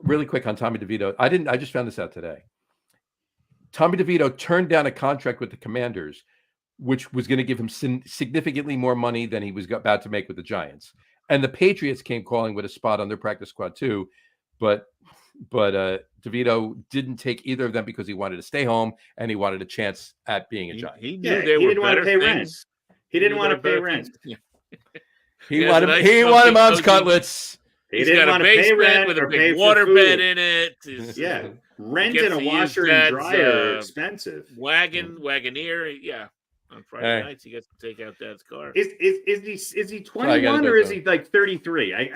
Really quick on Tommy DeVito. I just found this out today. Tommy DeVito turned down a contract with the Commanders, which was going to give him significantly more money than he was about to make with the Giants. And the Patriots came calling with a spot on their practice squad too, but DeVito didn't take either of them because he wanted to stay home and he wanted a chance at being a Giant. He knew there were better things. He didn't want to pay rent. He wanted mom's cutlets. He's got a basement with a big water bed in it. Rent and a washer and dryer are expensive. Wagoneer. Yeah. On Friday nights, he gets to take out Dad's car. Is he 21 or is he like 33?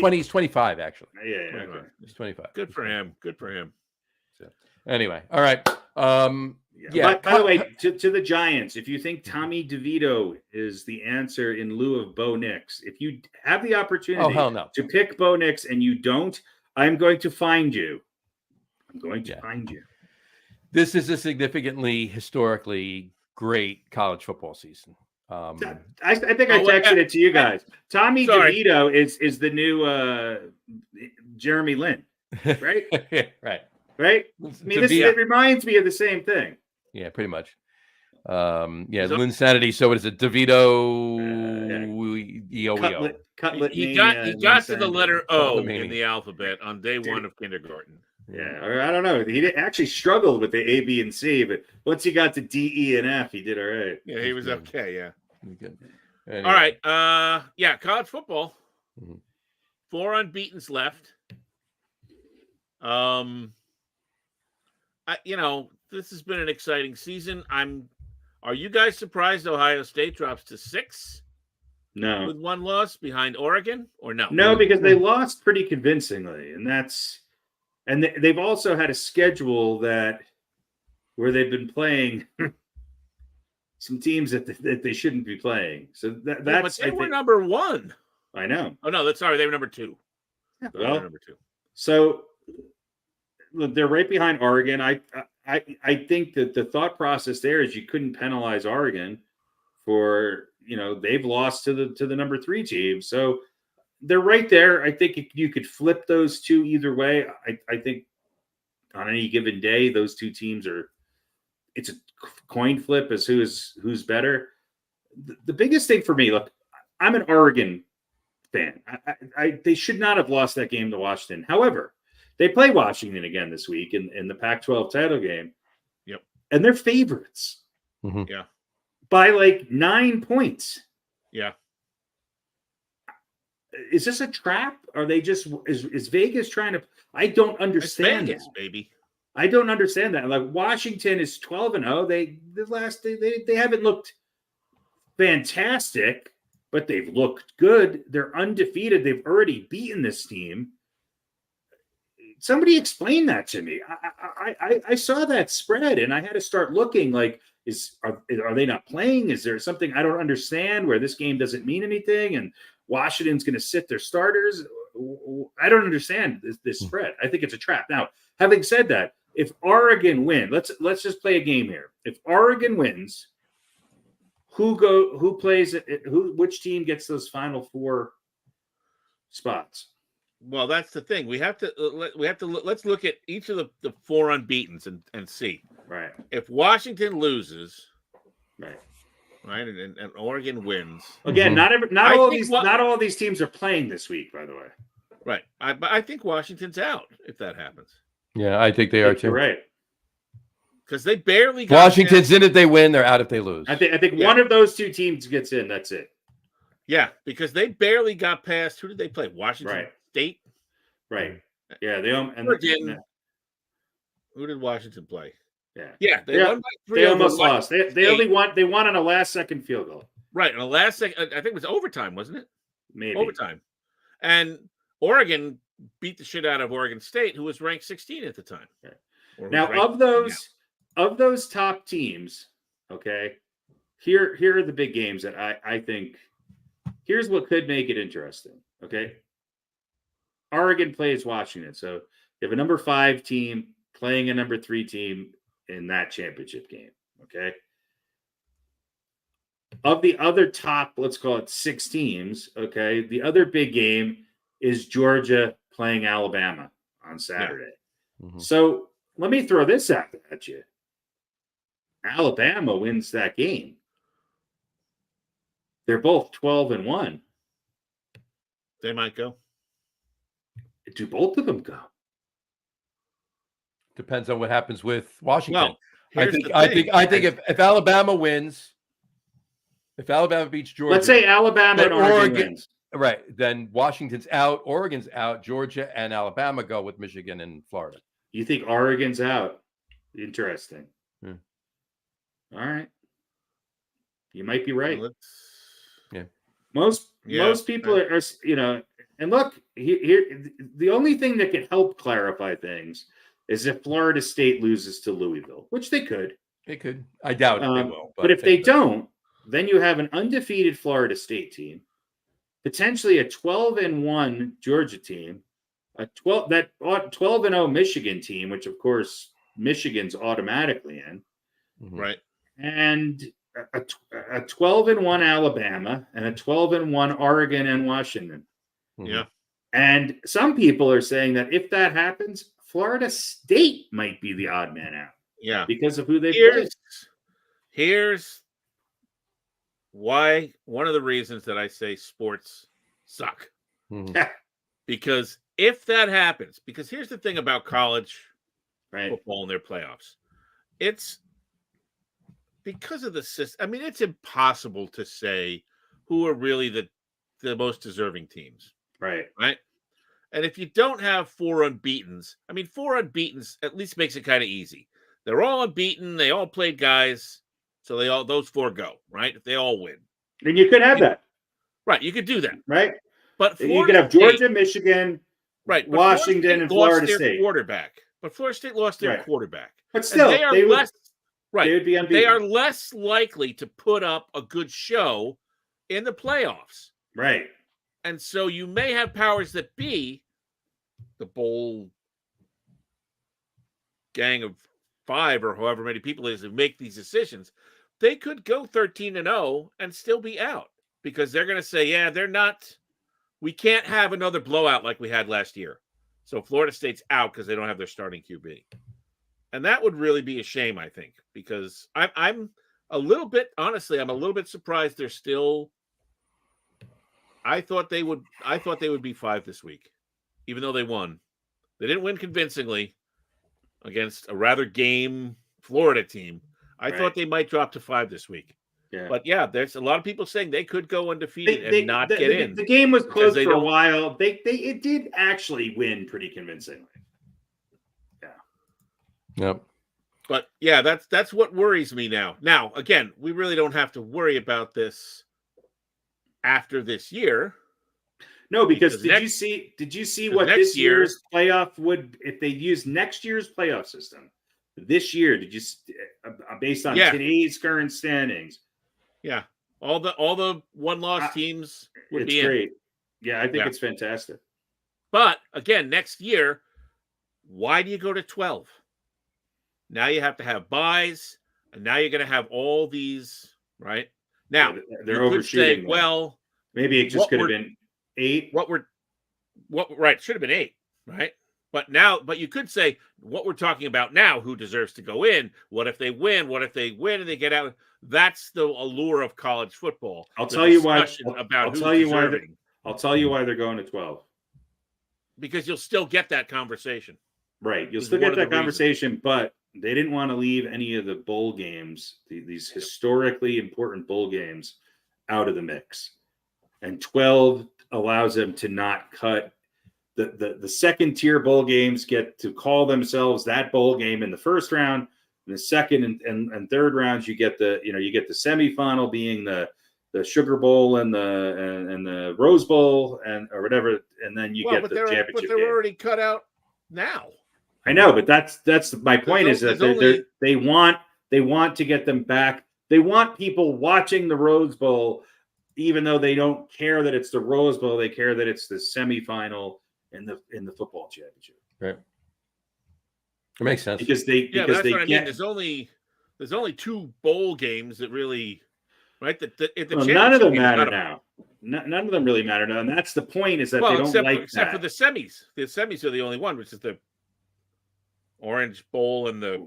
He's 25 actually. Yeah, okay. He's 25. Good for him. So, anyway, all right. By the way, to the Giants, if you think Tommy DeVito is the answer in lieu of Bo Nix, if you have the opportunity to pick Bo Nix and you don't, I'm going to find you. Find you. This is a significantly historically great college football season. I think I texted it to you guys. Tommy DeVito is the new Jeremy Lin, right? Right. I mean, it reminds me of the same thing. Yeah, pretty much. Linsanity. So what is it? DeVito. Cutlet. He got to the letter O in the alphabet on day one of kindergarten. Yeah, or I don't know. He actually struggled with the A, B, and C, but once he got to D, E, and F, he did all right. Yeah, he was okay. Yeah. Good. Anyway. All right. College football. 4 unbeatens left. This has been an exciting season. Are you guys surprised Ohio State drops to 6? No. With 1 loss behind Oregon, or no? No, because they lost pretty convincingly, and they've also had a schedule where they've been playing some teams that they shouldn't be playing. So that's. But they were number 1. I know. Oh no, they were number 2. Well, number 2. So they're right behind Oregon. I think that the thought process there is you couldn't penalize Oregon for they've lost to the number 3 team. So they're right there. I think you could flip those two either way. I think on any given day, those two teams it's a coin flip as who's better. The biggest thing for me, look, I'm an Oregon fan. They should not have lost that game to Washington. However, they play Washington again this week in the Pac-12 title game. Yep. And they're favorites. Mm-hmm. Yeah. By like 9 points. Yeah. Is this a trap? Are they just is Vegas trying to? I don't understand Vegas, baby. I don't understand that. Like Washington is 12-0. They haven't looked fantastic, but they've looked good. They're undefeated. They've already beaten this team. Somebody explain that to me. I saw that spread and I had to start looking like, are they not playing? Is there something I don't understand where this game doesn't mean anything and Washington's going to sit their starters? I don't understand this spread. I think it's a trap. Now, having said that, if Oregon win, let's just play a game here. If Oregon wins, which team gets those final 4 spots? Well, that's the thing. Let's look at each of the 4 unbeatens and see. Right. If Washington loses, right, and Oregon wins. Again, not all of these teams are playing this week, by the way. Right. But I think Washington's out if that happens. Yeah, I think they are too. You're right. Because they barely got Washington's in if they win, they're out if they lose. I think one of those 2 teams gets in. That's it. Yeah, because they barely got past. Who did they play? Washington State. Right. Yeah. Who did Washington play? Yeah. They won by 3. They almost lost. They only won. They won on a last-second field goal. Right, on a last-second. I think it was overtime, wasn't it? Maybe overtime. And Oregon beat the shit out of Oregon State, who was ranked 16 at the time. Okay. Now, of those top teams, okay, here are the big games that I think. Here's what could make it interesting. Okay, Oregon plays Washington, so you have a number 5 team playing a number 3 team in that championship game. Okay. Of the other top, let's call it 6 teams. Okay, the other big game is Georgia playing Alabama on Saturday. Mm-hmm. So let me throw this out at you. Alabama wins that game. They're both 12-1. They might go. Do both of them go? Depends on what happens with Washington. Well, I think if Alabama wins, if Alabama beats Georgia, Let's say Alabama and Oregon wins. Right, then Washington's out, Oregon's out, Georgia and Alabama go with Michigan and Florida. You think Oregon's out? Interesting. Hmm. All right. You might be right. Yeah. Most people are, and look, here the only thing that could help clarify things is if Florida State loses to Louisville, which they could. They could. I doubt they will. But if they don't, then you have an undefeated Florida State team, potentially a 12-1 Georgia team, a 12-0 Michigan team, which of course Michigan's automatically in, right, and a 12-1 Alabama and a 12-1 Oregon and Washington. Yeah, and some people are saying that if that happens, Florida State might be the odd man out. Yeah, because of who they play. Here's why one of the reasons that I say sports suck. Mm-hmm. Because if that happens, because here's the thing about college right. football and their playoffs. It's because of the system. I mean, it's impossible to say who are really the most deserving teams. Right. Right. And if you don't have 4 unbeatens, I mean, 4 unbeatens at least makes it kind of easy. They're all unbeaten. They all played guys. So those 4 go, right? If they all win. Then you could have that. Right. You could do that. Right. But you could have Georgia, Michigan, right, Washington, and Florida State. Quarterback. But Florida State lost their quarterback. But still, they are less right. They would be unbeaten. They are less likely to put up a good show in the playoffs. Right. And so you may have powers that be, the bowl gang of 5 or however many people it is who make these decisions. They could go 13-0 and still be out because they're going to say, yeah, they're not. We can't have another blowout like we had last year. So Florida State's out because they don't have their starting QB. And that would really be a shame, I think, because I'm a little bit, honestly, I'm a little bit surprised they're still. I thought they would be 5 this week, even though they won. They didn't win convincingly against a rather game Florida team. I thought they might drop to 5 this week. Yeah. But yeah, there's a lot of people saying they could go undefeated and not get in. The game was close for a while. It did actually win pretty convincingly. Yeah. Yep. But yeah, that's what worries me now. Now, again, we really don't have to worry about this after this year. No, because did you see what this year's playoff would, if they use next year's playoff system this year? Did you based on today's current standings? Yeah, all the one-loss teams would be great. In. Yeah, I think it's fantastic. But again, next year, why do you go to 12? Now you have to have buys, and now you're going to have all these right. Now they're overshooting. Well, maybe it just could have been 8. Right? Should have been 8, right? But you could say what we're talking about now. Who deserves to go in? What if they win? What if they win and they get out? That's the allure of college football. I'll tell you why they're going to 12. Because you'll still get that conversation. Right, you'll still get that conversation, but they didn't want to leave any of the bowl games, these historically important bowl games, out of the mix. And 12 allows them to not cut the second tier bowl games, get to call themselves that bowl game in the first round. In the second and third rounds, you get the semifinal being the Sugar Bowl and the Rose Bowl or whatever, and then you get the championship. But they're already cut out now. I know, but that's my point. Is that they want to get them back. They want people watching the Rose Bowl, even though they don't care that it's the Rose Bowl. They care that it's the semifinal in the football championship. Right. It makes sense because they get. I mean. There's only 2 bowl games that really, right? The none of them matter now. none of them really matter now, and that's the point. Is that they don't except for the semis. The semis are the only one, which is the Orange Bowl and the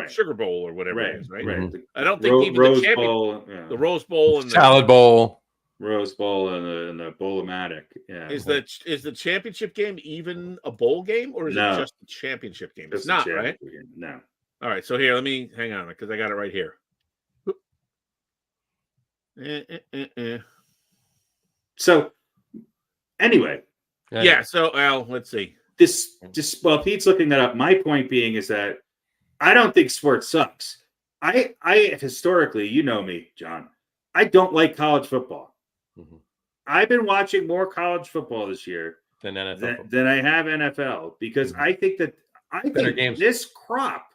Sugar Bowl or whatever it is, right? Mm-hmm. I don't think even Rose the champion, Bowl, the Rose Bowl and Salad Bowl, Rose Bowl, and the Bowl-o-matic. Yeah, is the championship game even a bowl game, or is it just the championship game? It's not, right? Game. No. All right, so here, let me hang on because I got it right here. So, anyway, So, let's see. While Pete's looking that up, my point being is that I don't think sports sucks. I historically, you know me, John, I don't like college football. Mm-hmm. I've been watching more college football this year than NFL than I have NFL because I think this crop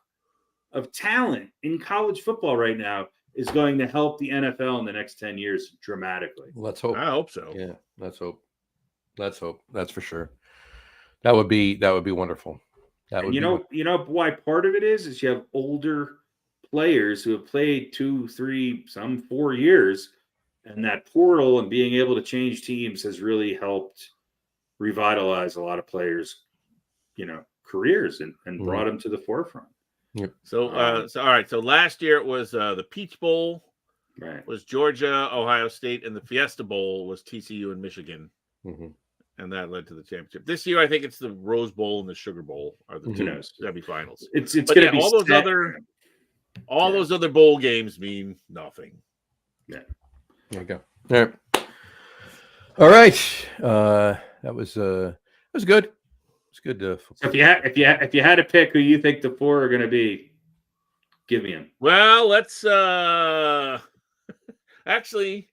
of talent in college football right now is going to help the NFL in the next 10 years dramatically. Let's hope. I hope so. Yeah, let's hope. That's for sure. That would be wonderful. You know why part of it is you have older players who have played 2, 3, some 4 years, and that portal and being able to change teams has really helped revitalize a lot of players, careers and brought them to the forefront. Yep. So all right. So last year it was the Peach Bowl, was Georgia, Ohio State, and the Fiesta Bowl was TCU and Michigan. Mm-hmm. And that led to the championship. This year, I think it's the Rose Bowl and the Sugar Bowl are the two semifinals. It's going to be all those other bowl games mean nothing. Yeah. There you go. All right. That was good. It's good. So if you had to pick who you think the 4 are going to be, give me them. Well, let's actually.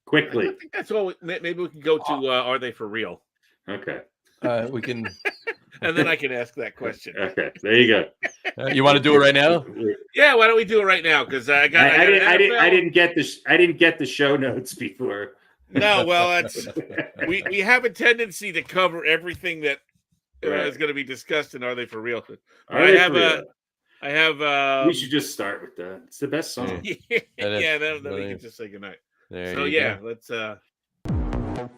Quickly. I think that's all. Maybe we can go to Are They For Real? Okay. We can. And then I can ask that question. Okay. There you go. You want to do it right now? Yeah. Why don't we do it right now? Because I didn't get the show notes before. No. Well, we have a tendency to cover everything that is going to be discussed in Are They For Real? I have. We should just start with that. It's the best song. Then we can just say goodnight. Let's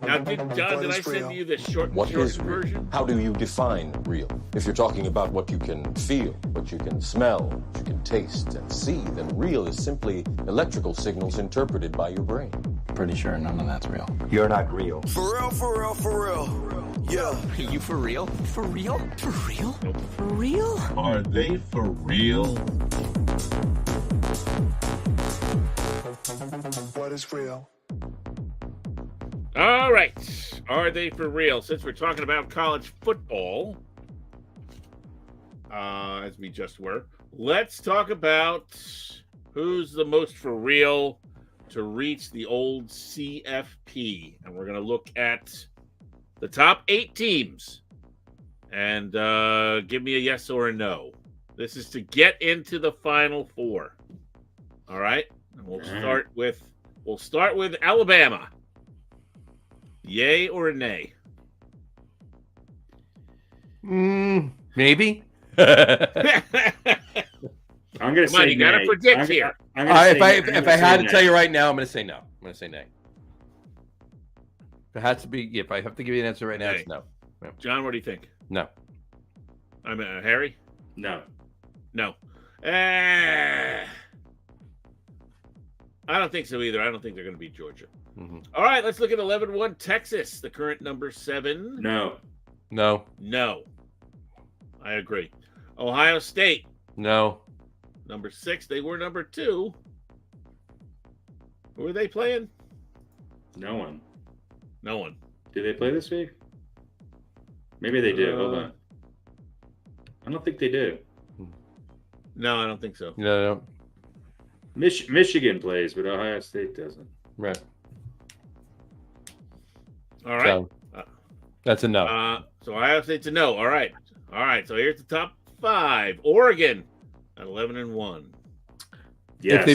now did I send you the short version? How do you define real? If you're talking about what you can feel, what you can smell, what you can taste and see, then real is simply electrical signals interpreted by your brain. Pretty sure none of that's real. You're not real. For real, for real, for real. Yeah. Are you for real? For real? For real? For real? Are they for real? What is real? All right. Are they for real? Since we're talking about college football, as we just were, let's talk about who's the most for real to reach the old CFP. And we're going to look at the top 8 teams and give me a yes or a no. This is to get into the Final Four. All right. And we'll start with Alabama. Yay or nay? Maybe. I'm going to say you got to predict here. If I had to tell you right now, I'm going to say no. I'm going to say nay. If it has to be, if I have to give you an answer right now, it's no. John, what do you think? No. I'm Harry? No. I don't think so either. I don't think they're going to beat Georgia. Mm-hmm. All right, let's look at 11-1 Texas, the current number 7. No. I agree. Ohio State. No. Number 6. They were number 2. Who were they playing? No one. Did they play this week? Maybe they do. Hold on. I don't think they do. No, I don't think so. No. Michigan plays, but Ohio State doesn't. Right. All right. So, that's a no. So Ohio State's a no. All right. So here's the top 5. Oregon at 11-1. Yes.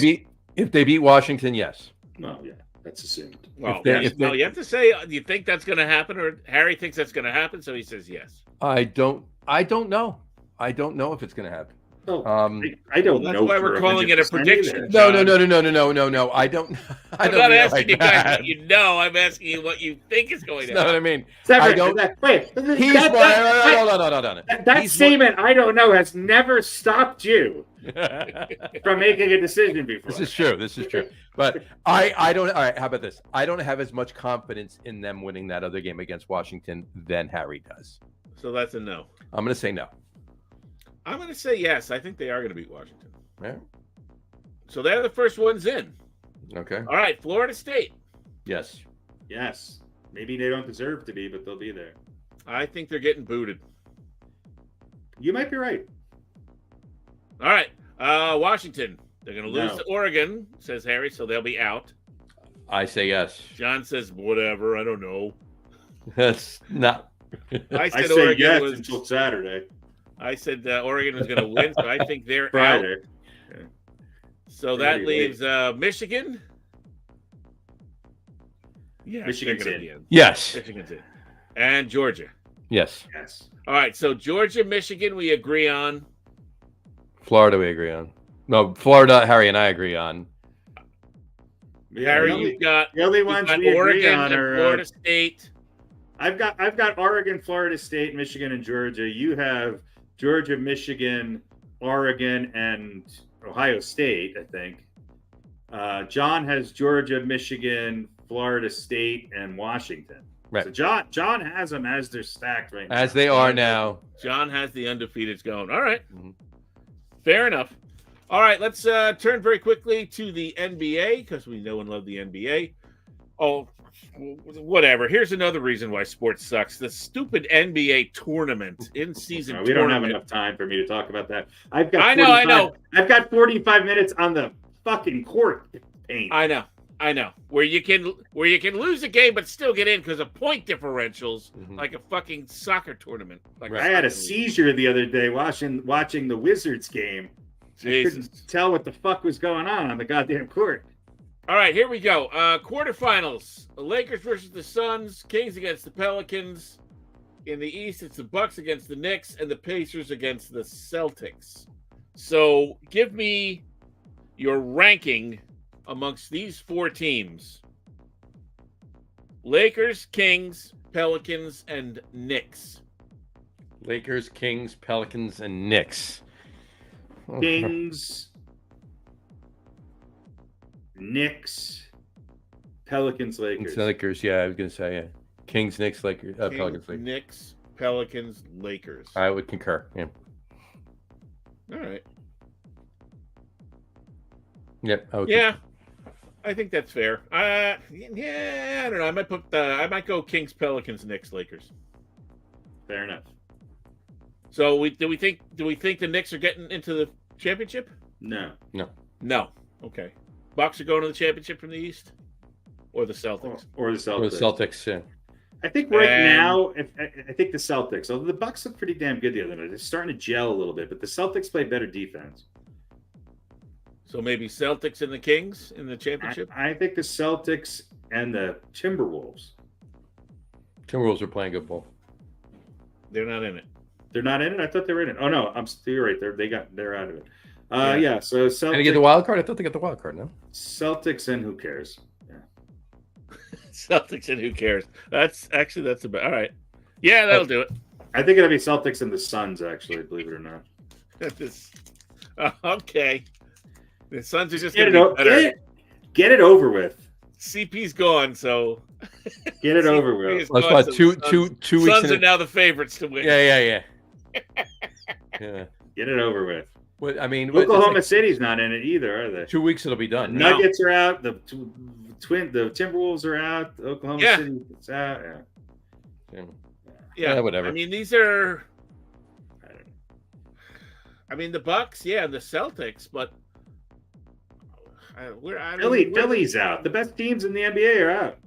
If they beat Washington, yes. No, yeah, that's assumed. Well, you have to say, do you think that's going to happen, or Harry thinks that's going to happen, so he says yes. I don't know. I don't know if it's going to happen. Oh, Um, I don't Well, know. that's why for we're calling it a 100% prediction. either. no. I don't. I I'm don't not mean it asking like you guys that. what you know. I'm asking you what you think is going to Know what I happen. mean? Separate. I don't. Wait. He's hold on. That He's statement, I don't know, has never stopped you from making a decision before. This is true. But I don't. All right. How about this? I don't have as much confidence in them winning that other game against Washington than Harry does. So that's a no. I'm going to say no. I'm going to say yes. I think they are going to beat Washington. Yeah. So they're the first ones in. Okay. All right, Florida State. Yes. Yes. Maybe they don't deserve to be, but they'll be there. I think they're getting booted. You might be right. All right, Washington. They're going to lose No. to Oregon, says Harry, so they'll be out. I say yes. John says whatever. I don't know. That's not. I I said say Oregon yes was. until Saturday. I said Oregon was going to win, so I think they're out. Friday. So They're that gonna be leaves Michigan. Yeah, Michigan's they're in. gonna be in. Yes. Michigan's in. And Georgia. Yes. Yes. All right, so Georgia, Michigan, we agree on. Florida, we agree on. No, Florida, Harry and I agree on. Yeah, Harry, the only, you've got, the only you've ones got we agree Oregon on and are Florida State. I've got Oregon, Florida State, Michigan, and Georgia. You have Georgia, Michigan, Oregon, and Ohio State, I think. John has Georgia, Michigan, Florida State, and Washington. Right. So John has them as they're stacked right now. As they are now. John has the undefeateds going. All right. Mhm. Fair enough. All right, let's turn very quickly to the NBA because we know and love the NBA. Oh, whatever. Here's another reason why sports sucks. The stupid NBA tournament, in-season We don't have tournament. enough time for me to talk about that. I've got I know. I've got 45 minutes on the fucking court paint. I know. Where you can lose a game but still get in because of point differentials, like a fucking soccer tournament. Like I had a seizure the other day watching the Wizards game. Jesus. I couldn't tell what the fuck was going on the goddamn court. All right, here we go. Quarterfinals: the Lakers versus the Suns, Kings against the Pelicans. In the East, it's the Bucks against the Knicks, and the Pacers against the Celtics. So, give me your ranking amongst these four teams: Lakers, Kings, Pelicans, and Knicks. Lakers, Kings, Pelicans, and Knicks. Kings, Knicks, Pelicans, Lakers. Lakers, yeah, I was going to say, yeah. Kings, Knicks, Lakers, Kings, Pelicans, Lakers. Knicks, Pelicans, Lakers. I would concur, yeah. All right. Yep. Yeah, I think that's fair. I don't know. I might go Kings, Pelicans, Knicks, Lakers. Fair enough. So do we think the Knicks are getting into the championship? No. No. Okay. Bucks are going to the championship from the East, or the Celtics. Or the Celtics. Or the Celtics, yeah. I think now, I think the Celtics. Although the Bucks look pretty damn good the other night. They're starting to gel a little bit, but the Celtics play better defense. So maybe Celtics and the Kings in the championship. I think the Celtics and the Timberwolves. Timberwolves are playing good ball. They're not in it. They're not in it. I thought they were in it. Oh no, you're right. They're out of it. Yeah. So Celtics. Did they get the wild card? I thought they got the wild card. No. Celtics and who cares? Yeah. Celtics and who cares? That's about all right. Yeah, that'll do it. I think it'll be Celtics and the Suns. Actually, believe it or not. Okay. The Suns are just Get going to be better. Get it over with. CP's gone, so Get it over with. That's why two weeks. Suns are now the favorites to win. Yeah. Get it over with. What I mean, Oklahoma City's not in it either, are they? 2 weeks it'll be done. Nuggets are out. The Timberwolves are out. Oklahoma City's out. Yeah, whatever. I mean, these are. I mean, the Bucks, and the Celtics, but Philly's out. The best teams in the NBA are out.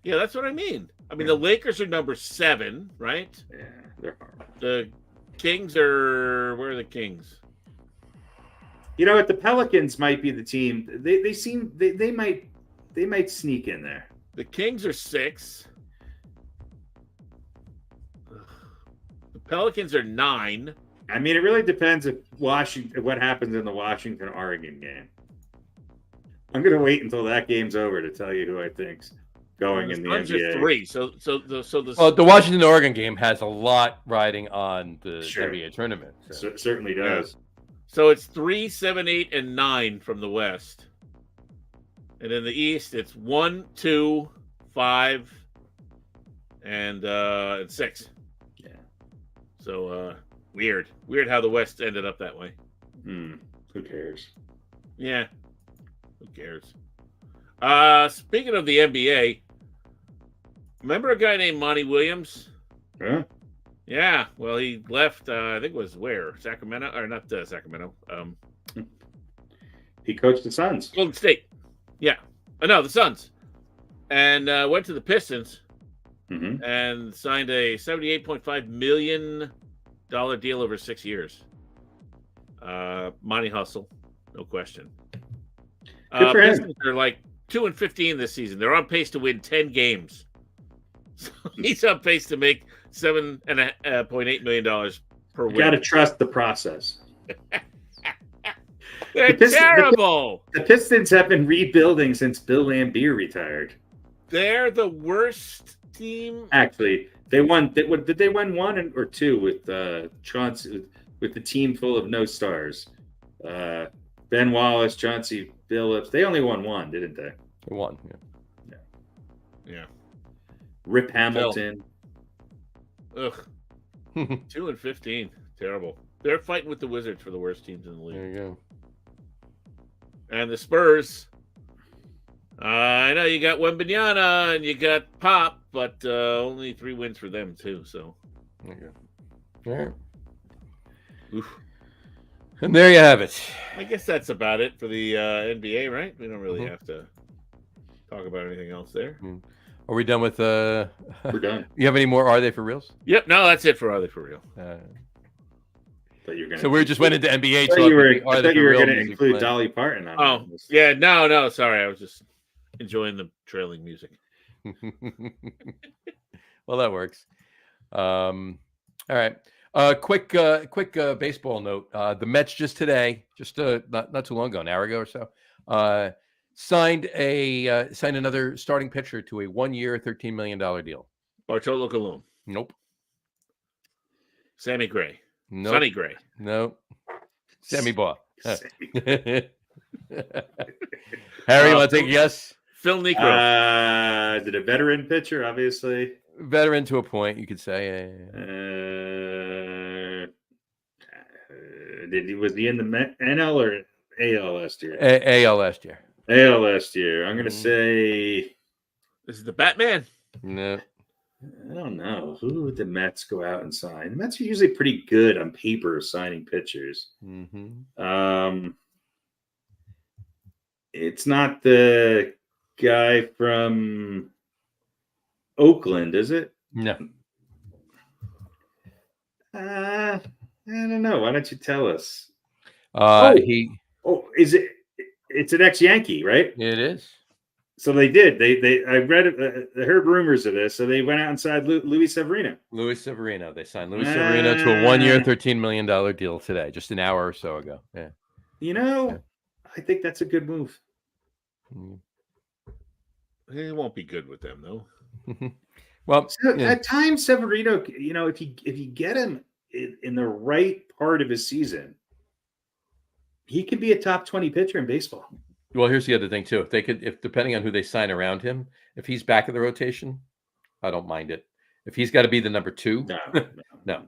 Yeah, that's what I mean. I mean, the Lakers are number 7, right? Yeah, they're hard. The Kings are. Where are the Kings? You know what? The Pelicans might be the team. They might sneak in there. The Kings are 6. The Pelicans are 9. I mean, it really depends if what happens in the Washington-Oregon game. I'm gonna wait until that game's over to tell you who I think's going in the Suns are NBA. 3. Well, the Washington Oregon game has a lot riding on the Sure. NBA tournament. So. It certainly does. So it's 3, 7, 8, and 9 from the West, and in the East it's 1, 2, 5, and 6. Yeah. So weird how the West ended up that way. Who cares? Yeah. Who cares? Speaking of the NBA, remember a guy named Monty Williams? Huh? Yeah. Well, he left. I think it was where? Sacramento, or not Sacramento? He coached the Suns. Golden State. Yeah. No, the Suns, and went to the Pistons Mm-hmm. and signed a $78.5 million deal over 6 years. Monty Hustle, no question. Good for him. Pistons are like 2-15 this season. They're on pace to win 10 games. So he's on pace to make $7.8 million per win. You got to trust the process. They're terrible. The Pistons have been rebuilding since Bill Laimbeer retired. They're the worst team. Actually, they won. Did they win 1 or 2 with Chauncey, with the team full of no stars? Ben Wallace, Chauncey Billups. They only won 1, didn't they? They won. Yeah. Rip Hamilton. Ugh. 2-15. Terrible. They're fighting with the Wizards for the worst teams in the league. There you go. And the Spurs. I know you got Wembanyama and you got Pop, but only 3 wins for them too. So. There you go. All right. Oof. And there you have it. I guess that's about it for the NBA, right? We don't really have to talk about anything else there. Are we done with We're done. You have any more Are They For Reals? Yep. No, that's it for Are They For Real? So we just went into NBA I talk. thought you were going to music include playing. Dolly Parton on Oh, this. yeah. No. Sorry. I was just enjoying the trailing music. Well, that works. All right. Quick baseball note. The Mets just today, not too long ago, an hour ago or so, signed another starting pitcher to a 1-year, $13 million deal. Bartolo Colon. Nope. Sammy Gray. Nope. Sonny Gray. Nope. Sammy Baugh. Sammy. Harry, you want to take a guess? Phil Niekro. Is it a veteran pitcher? Obviously. Veteran to a point, you could say. Was he in the NL or AL last year? AL last year. AL last year. I'm going to say. This is the Batman. No. I don't know. Who would the Mets go out and sign? The Mets are usually pretty good on paper signing pitchers. Mm-hmm. It's not the guy from Oakland, is it? No. I don't know. Why don't you tell us? Is it? It's an ex-Yankee, right? It is. So they did. I read it. I heard rumors of this. So they went out and signed Luis Severino. Luis Severino. They signed Luis Severino to a 1-year, $13 million deal today, just an hour or so ago. Yeah. I think that's a good move. It won't be good with them though. Well, at times Severino, if you get him in the right part of his season, he could be a top 20 pitcher in baseball. Well, here's the other thing too. If depending on who they sign around him, if he's back in the rotation, I don't mind it. If he's got to be the number 2, no.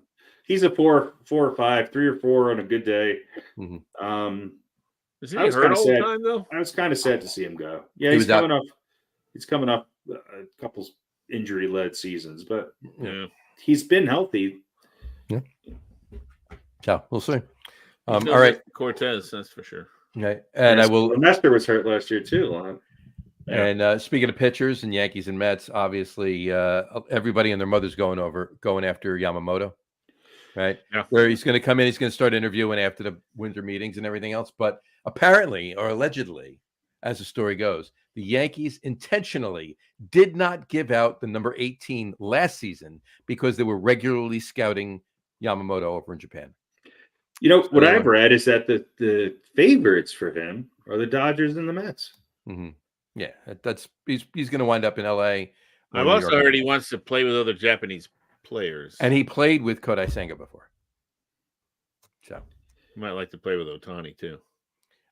He's a 4 or 5, 3 or 4 on a good day. Mm-hmm. Is he hurt all the time though? I was kind of sad to see him go. Yeah, he's coming up a couple injury-led seasons, but he's been healthy. Yeah. Yeah, we'll see. All right, Cortez, that's for sure. Okay, and Lester was hurt last year too. And speaking of pitchers and Yankees and Mets, obviously everybody and their mother's going after Yamamoto, right? Yeah. Where he's going to come in, he's going to start interviewing after the winter meetings and everything else. But apparently, or allegedly, as the story goes, the Yankees intentionally did not give out the number 18 last season because they were regularly scouting Yamamoto over in Japan. You know what I've read is that the favorites for him are the Dodgers and the Mets. Mm-hmm. Yeah, he's going to wind up in L.A. I've also heard he wants to play with other Japanese players, and he played with Kodai Senga before. So he might like to play with Ohtani too.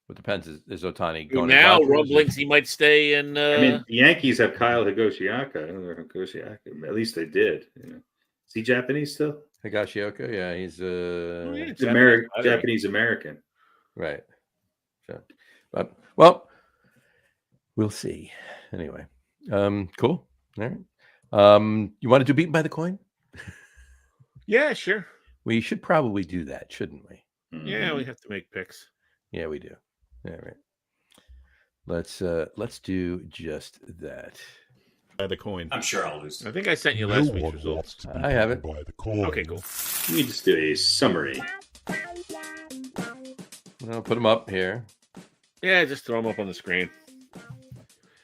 It depends. Is Ohtani going now? Rumblings he might stay in. I mean, the Yankees have Kyle Higashioka. At least they did. You know. Is he Japanese still? Higashioka, yeah, he's Japanese American. Right. So, but well, we'll see. Anyway, cool. All right. You want to do beaten by the coin? Yeah, sure. We should probably do that, shouldn't we? Yeah, we have to make picks. Yeah, we do. All right. Let's do just that. By the coin. I'm sure I'll lose. I think I sent you last week's results. I haven't. By the coin. Okay, cool. Let me just do a summary. I'll put them up here. Yeah, just throw them up on the screen.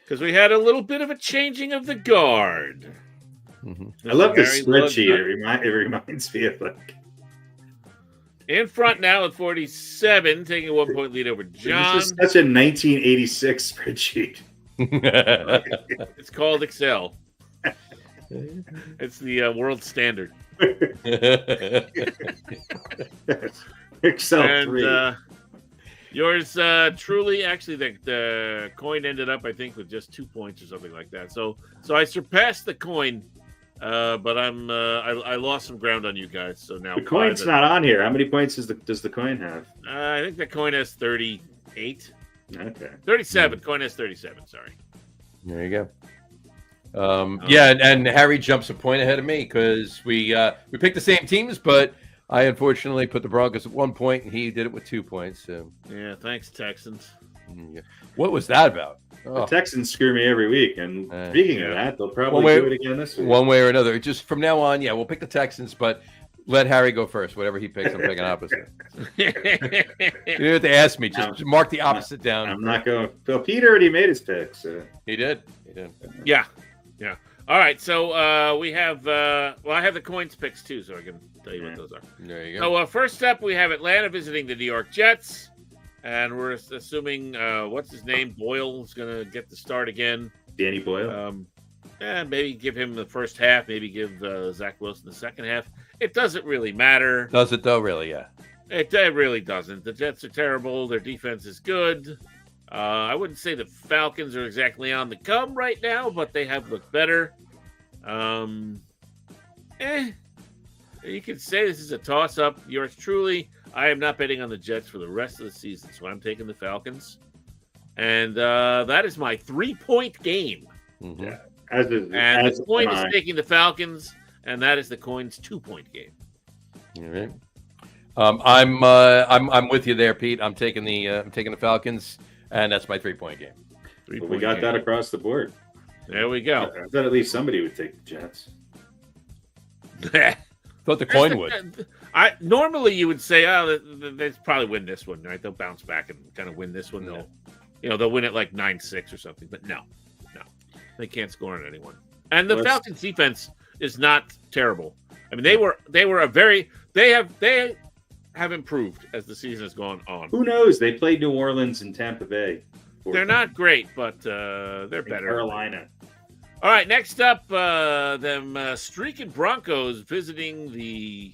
Because we had a little bit of a changing of the guard. Mm-hmm. I love this spreadsheet. It reminds me of like. In front now at 47, taking a 1 point lead over John. This is such a 1986 spreadsheet. It's called Excel. It's the world standard. Excel and 3. Yours truly, actually, the coin ended up, I think, with just 2 points or something like that. So I surpassed the coin, but I lost some ground on you guys. So now the coin's not on here. How many points does the coin have? I think the coin has 38. Okay. 37. Coin has 37. Sorry. There you go. Yeah, and Harry jumps a point ahead of me because we picked the same teams, but I unfortunately put the Broncos at 1 point, and he did it with 2 points. So yeah, thanks Texans. What was that about? The Texans screw me every week, and speaking of that, they'll probably do it again this week. One way or another. Just from now on, yeah, we'll pick the Texans, but let Harry go first. Whatever he picks, I'm picking opposite. You don't have to ask me. Just mark the opposite down. I'm not going. Well, Pete already made his pick. So. He did. Yeah. All right. So we have. I have the coins picks too, so I can tell you what those are. There you go. So first up, we have Atlanta visiting the New York Jets, and we're assuming what's his name, Boyle, is going to get the start again. Danny Boyle. Maybe give him the first half. Maybe give Zach Wilson the second half. It doesn't really matter. Does it though? Really? Yeah. It really doesn't. The Jets are terrible. Their defense is good. I wouldn't say the Falcons are exactly on the come right now, but they have looked better. You could say this is a toss-up. Yours truly. I am not betting on the Jets for the rest of the season, so I'm taking the Falcons. And that is my 3-point game. Mm-hmm. Yeah. The coin is taking the Falcons, and that is the coin's 2-point game. All right. I'm with you there, Pete. I'm taking the Falcons, and that's my 3-point game. We got that across the board. There we go. I thought at least somebody would take the Jets. Thought the coin would. Normally you would say, they probably win this one, right? They'll bounce back and kind of win this one. They'll win it like 9-6 or something. But no, they can't score on anyone. And the Falcons defense is not terrible. I mean, they have improved as the season has gone on. Who knows? They played New Orleans and Tampa Bay. They're not great, but they're better. Carolina. All right, next up, them streaking Broncos visiting the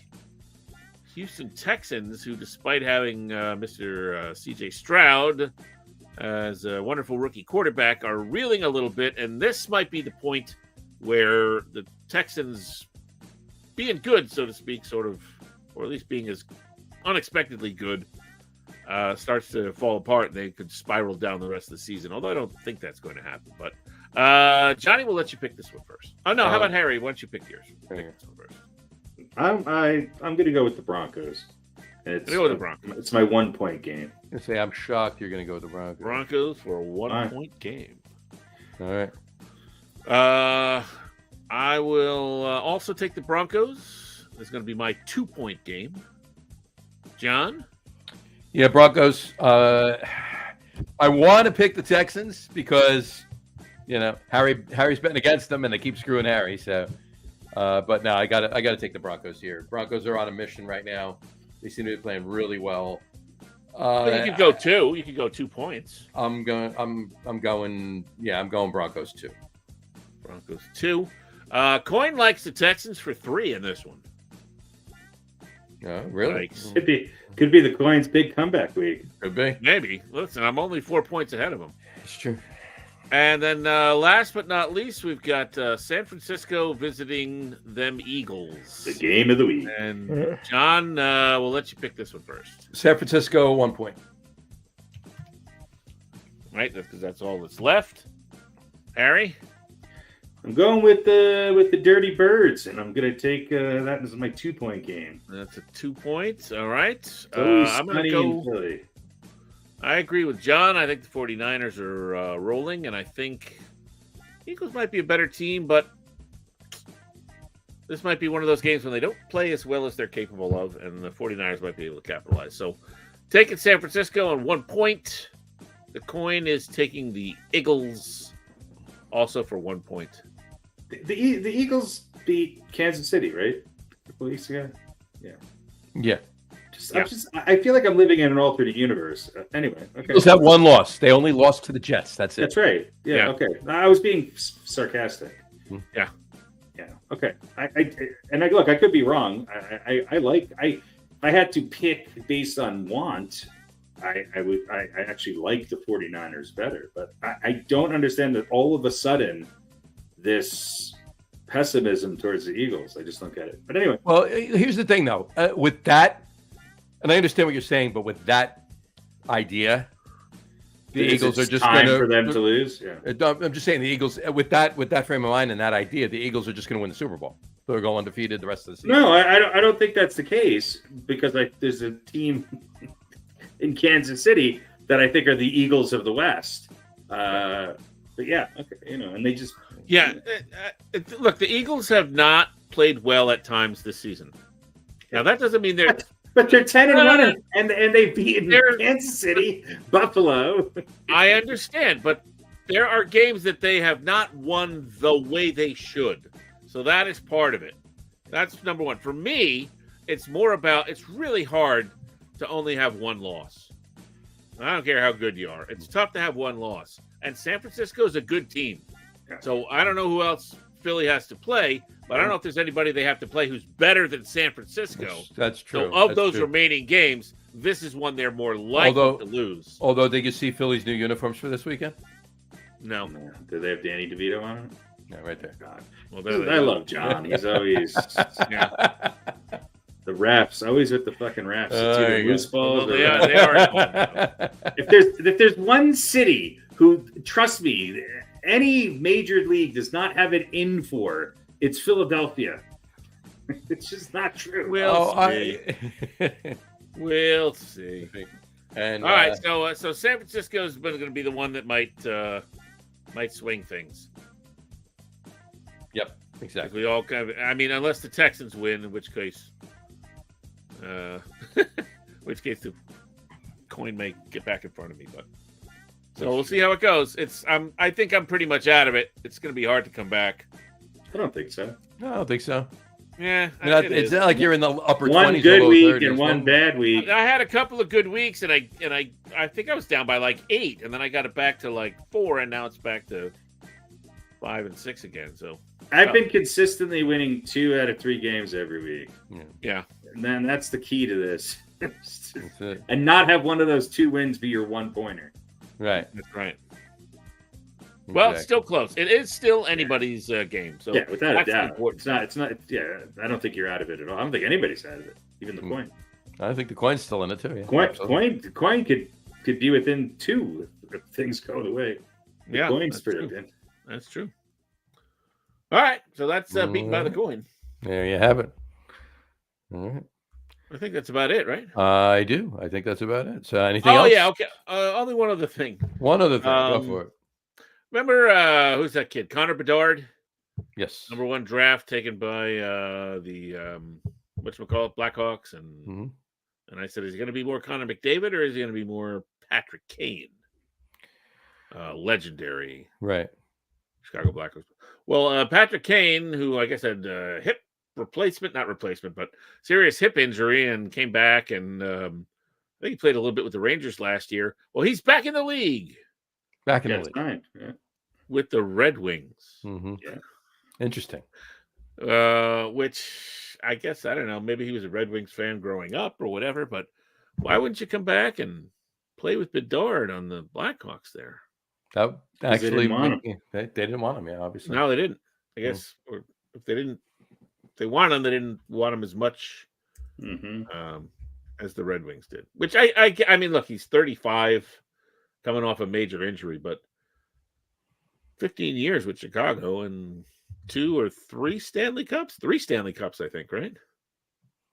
Houston Texans, who, despite having Mr. C.J. Stroud as a wonderful rookie quarterback, are reeling a little bit. And this might be the point where the Texans, being good, so to speak, or at least being as unexpectedly good, starts to fall apart, and they could spiral down the rest of the season. Although I don't think that's going to happen. But Johnny, we'll let you pick this one first. Oh no, how about Harry? Why don't you pick yours? Pick this one first. I'm going to go with the Broncos. It's my 1-point game. I say I'm shocked you're going to go with the Broncos. Broncos for a 1-point game. All right. I will also take the Broncos. It's going to be my 2-point game. John? Yeah, Broncos. I want to pick the Texans because, Harry's betting against them and they keep screwing Harry. So, but no, I got to take the Broncos here. Broncos are on a mission right now. They seem to be playing really well. You could go 2. You could go 2 points. I'm going Broncos 2. Broncos 2. Coin likes the Texans for 3 in this one. Really? Could be the Coins' big comeback week. Could be. Maybe. Listen, I'm only 4 points ahead of them. It's true. And then last but not least, we've got San Francisco visiting them Eagles. The game of the week. And John, we'll let you pick this one first. San Francisco 1 point. Right, that's because that's all that's left. Harry? I'm going with the Dirty Birds, and I'm going to take that as my 2-point game. That's a 2 points. All right. Always I'm going to sunny in go. Philly. I agree with John. I think the 49ers are rolling, and I think Eagles might be a better team, but this might be one of those games when they don't play as well as they're capable of, and the 49ers might be able to capitalize. So taking San Francisco on 1 point. The coin is taking the Eagles also for 1 point. The Eagles beat Kansas City, right? A couple weeks ago? Yeah. I feel like I'm living in an alternate universe. Anyway, okay. Eagles have 1 loss. They only lost to the Jets. That's it. That's right. Yeah. Yeah. Okay. I was being sarcastic. Yeah. Yeah. Okay. I could be wrong. I had to pick based on want. I actually like the 49ers better, but I don't understand that all of a sudden this pessimism towards the Eagles. I just don't get it. But anyway. Well, here's the thing, though. With that, and I understand what you're saying, but with that idea, the Eagles are just time going for them to lose. Yeah. I'm just saying the Eagles, with that frame of mind and that idea, the Eagles are just going to win the Super Bowl. They'll go undefeated the rest of the season. No, I don't think that's the case because there's a team in Kansas City that I think are the Eagles of the West. But yeah, okay, and they just look, the Eagles have not played well at times this season. Now that doesn't mean they're but they're 10-1 and they've beaten Kansas City, Buffalo. I understand, but there are games that they have not won the way they should. So that is part of it. That's number one. For me, it's more about it's really hard to only have 1 loss. I don't care how good you are. It's tough to have 1 loss. And San Francisco is a good team. So I don't know who else Philly has to play, but I don't know if there's anybody they have to play who's better than San Francisco. That's true. So of those remaining games, this is one they're more likely to lose. Although, did you see Philly's new uniforms for this weekend? No. Do they have Danny DeVito on it? Yeah, right there. God. Well, I love John. He's always the refs, always with the fucking refs. It's either loose balls or they are. If there's one city who, trust me, any major league does not have it in for, it's Philadelphia. It's just not true. We'll see. And all right, so San Francisco is going to be the one that might swing things. Yep, exactly. We all unless the Texans win, in which case, the coin may get back in front of me. But so we'll see how it goes. I think I'm pretty much out of it. It's going to be hard to come back. I don't think so. No, I don't think so. Yeah, it's not like you're in the upper 20s. One good week and one bad week. I had a couple of good weeks, and I think I was down by like 8, and then I got it back to like 4, and now it's back to 5 and 6 again. So I've been consistently winning 2 out of 3 games every week. Yeah, and then that's the key to this. And not have one of those 2 wins be your 1-pointer. Right. That's right. Well, it's still close. It is still anybody's game. So yeah, without a doubt. It's not. Yeah, I don't think you're out of it at all. I don't think anybody's out of it. Even the coin. I think the coin's still in it too. Yeah. Coin could be within 2 if things go the way. The coin's pretty good. That's true. All right, so that's beaten by the coin. There you have it. All right. I think that's about it, right? I do. I think that's about it. So anything else? Oh, yeah, okay. Only one other thing. One other thing. Go for it. Remember, who's that kid? Connor Bedard? Yes. Number 1 draft taken by the, whatchamacallit, Blackhawks. And I said, is he going to be more Connor McDavid or is he going to be more Patrick Kane? Legendary. Right. Chicago Blackhawks. Well, Patrick Kane, who, like I said, hip not replacement, but serious hip injury and came back. And I think he played a little bit with the Rangers last year. Well, he's back in the league. Back in the league. Fine. Yeah. With the Red Wings. Mm-hmm. Yeah. Which Interesting. I guess, I don't know, maybe he was a Red Wings fan growing up or whatever, but why wouldn't you come back and play with Bedard on the Blackhawks there? That actually, they didn't want him. They didn't want him, yeah, obviously. No, they didn't. I guess, or if they didn't, they want him, they didn't want him as much as the Red Wings did. Which I mean, look, he's 35, coming off a major injury, but 15 years with Chicago and 2 or 3 Stanley Cups? 3 Stanley Cups, I think, right?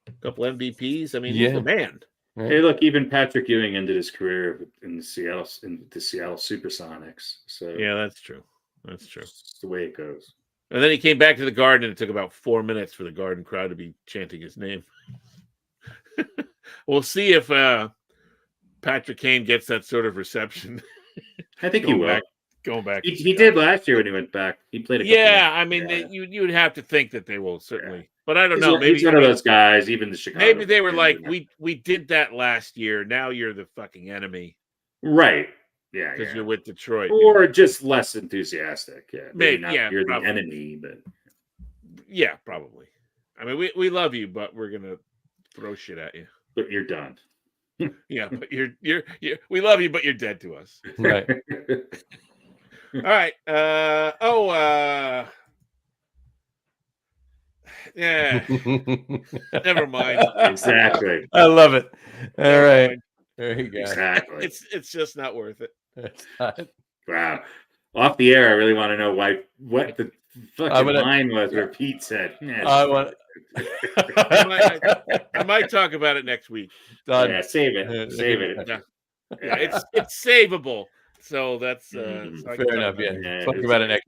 A couple MVPs. I mean, he's the man. Right. Hey, look, even Patrick Ewing ended his career in the Seattle Supersonics. So Yeah, that's true. That's true. it's the way it goes. And then he came back to the Garden, and it took about 4 minutes for the Garden crowd to be chanting his name. We'll see if Patrick Kane gets that sort of reception. I think he will. Going back. He did last year when he went back. He played a couple I mean, yeah. you'd have to think that they will certainly. Yeah. But I don't know. Maybe he's one of those guys, even the Chicago. Maybe they were like, we did that last year. Now you're the fucking enemy. Right. Yeah. Because you're with Detroit. Or just less enthusiastic. Yeah. Maybe not, yeah. You're probably. the enemy, but. Yeah, probably. I mean, we love you, but we're going to throw shit at you. But you're done. Yeah, but you're we love you, but you're dead to us. Right. All right. Yeah. Never mind. Exactly. I love it. All Never right. mind. There you go. Exactly. It's just not worth it. It's not. Wow. Off the air, I really want to know what the fucking line was where Pete said. I want. I might talk about it next week. Done. Yeah, save it. Save it. Yeah, it's savable. So that's Fair enough. Yeah. Talk about it next.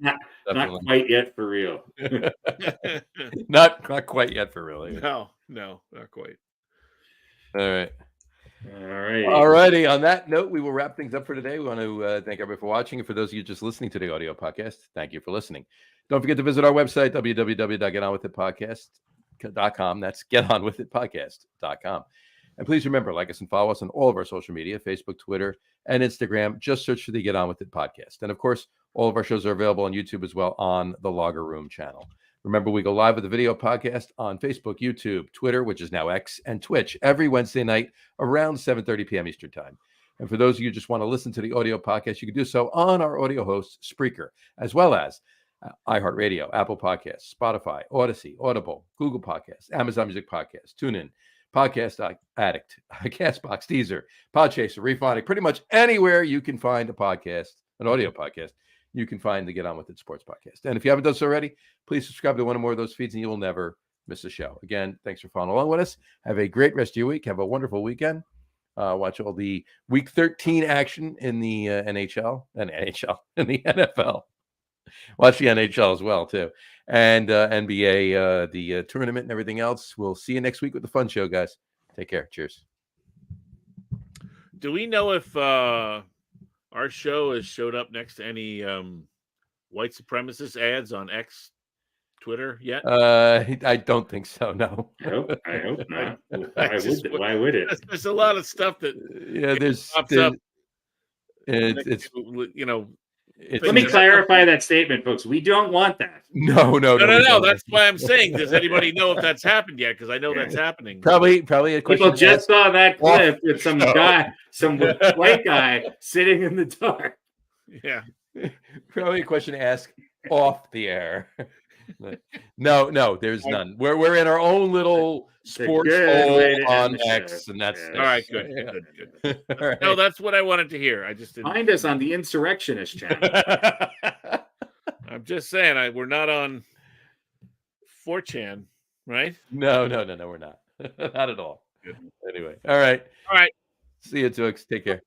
Not quite yet for real. Not quite yet for real. No, not quite. All right. All righty. On that note, we will wrap things up for today. We want to thank everybody for watching. And for those of you just listening to the audio podcast, thank you for listening. Don't forget to visit our website, www.getonwithitpodcast.com. That's getonwithitpodcast.com. And please remember, like us and follow us on all of our social media, Facebook, Twitter, and Instagram. Just search for the Get On With It podcast. And of course, all of our shows are available on YouTube as well on the Logger Room channel. Remember, we go live with the video podcast on Facebook, YouTube, Twitter, which is now X, and Twitch every Wednesday night around 7:30 p.m. Eastern Time. And for those of you who just want to listen to the audio podcast, you can do so on our audio host, Spreaker, as well as iHeartRadio, Apple Podcasts, Spotify, Odyssey, Audible, Google Podcasts, Amazon Music Podcasts, TuneIn, Podcast Addict, Castbox, Deezer, Podchaser, Rephonic, pretty much anywhere you can find a podcast, an audio podcast, you can find the Get On With It Sports Podcast. And if you haven't done so already, please subscribe to one or more of those feeds and you will never miss a show. Again, thanks for following along with us. Have a great rest of your week. Have a wonderful weekend. Watch all the Week 13 action in the in the NFL. Watch the NHL as well, too. And NBA, the tournament and everything else. We'll see you next week with the fun show, guys. Take care. Cheers. Do we know if our show has showed up next to any white supremacist ads on X Twitter yet? I don't think so, no. I hope not. Why would it? There's a lot of stuff that pops up. It's let me clarify that statement, folks. We don't want that. No. That's why I'm saying. Does anybody know if that's happened yet? Because I know that's happening. Probably a question. People just saw that clip with some guy, some white guy sitting in the dark. Yeah. Probably a question to ask off the air. No, there's none. We're in our own little sports hole on X, and that's all right. Good. All right. No, that's what I wanted to hear. I just didn't find us on the Insurrectionist channel. I'm just saying, we're not on 4chan, right? No, we're not. Not at all. Good. Anyway, all right. All right. See you, Tux. Take care.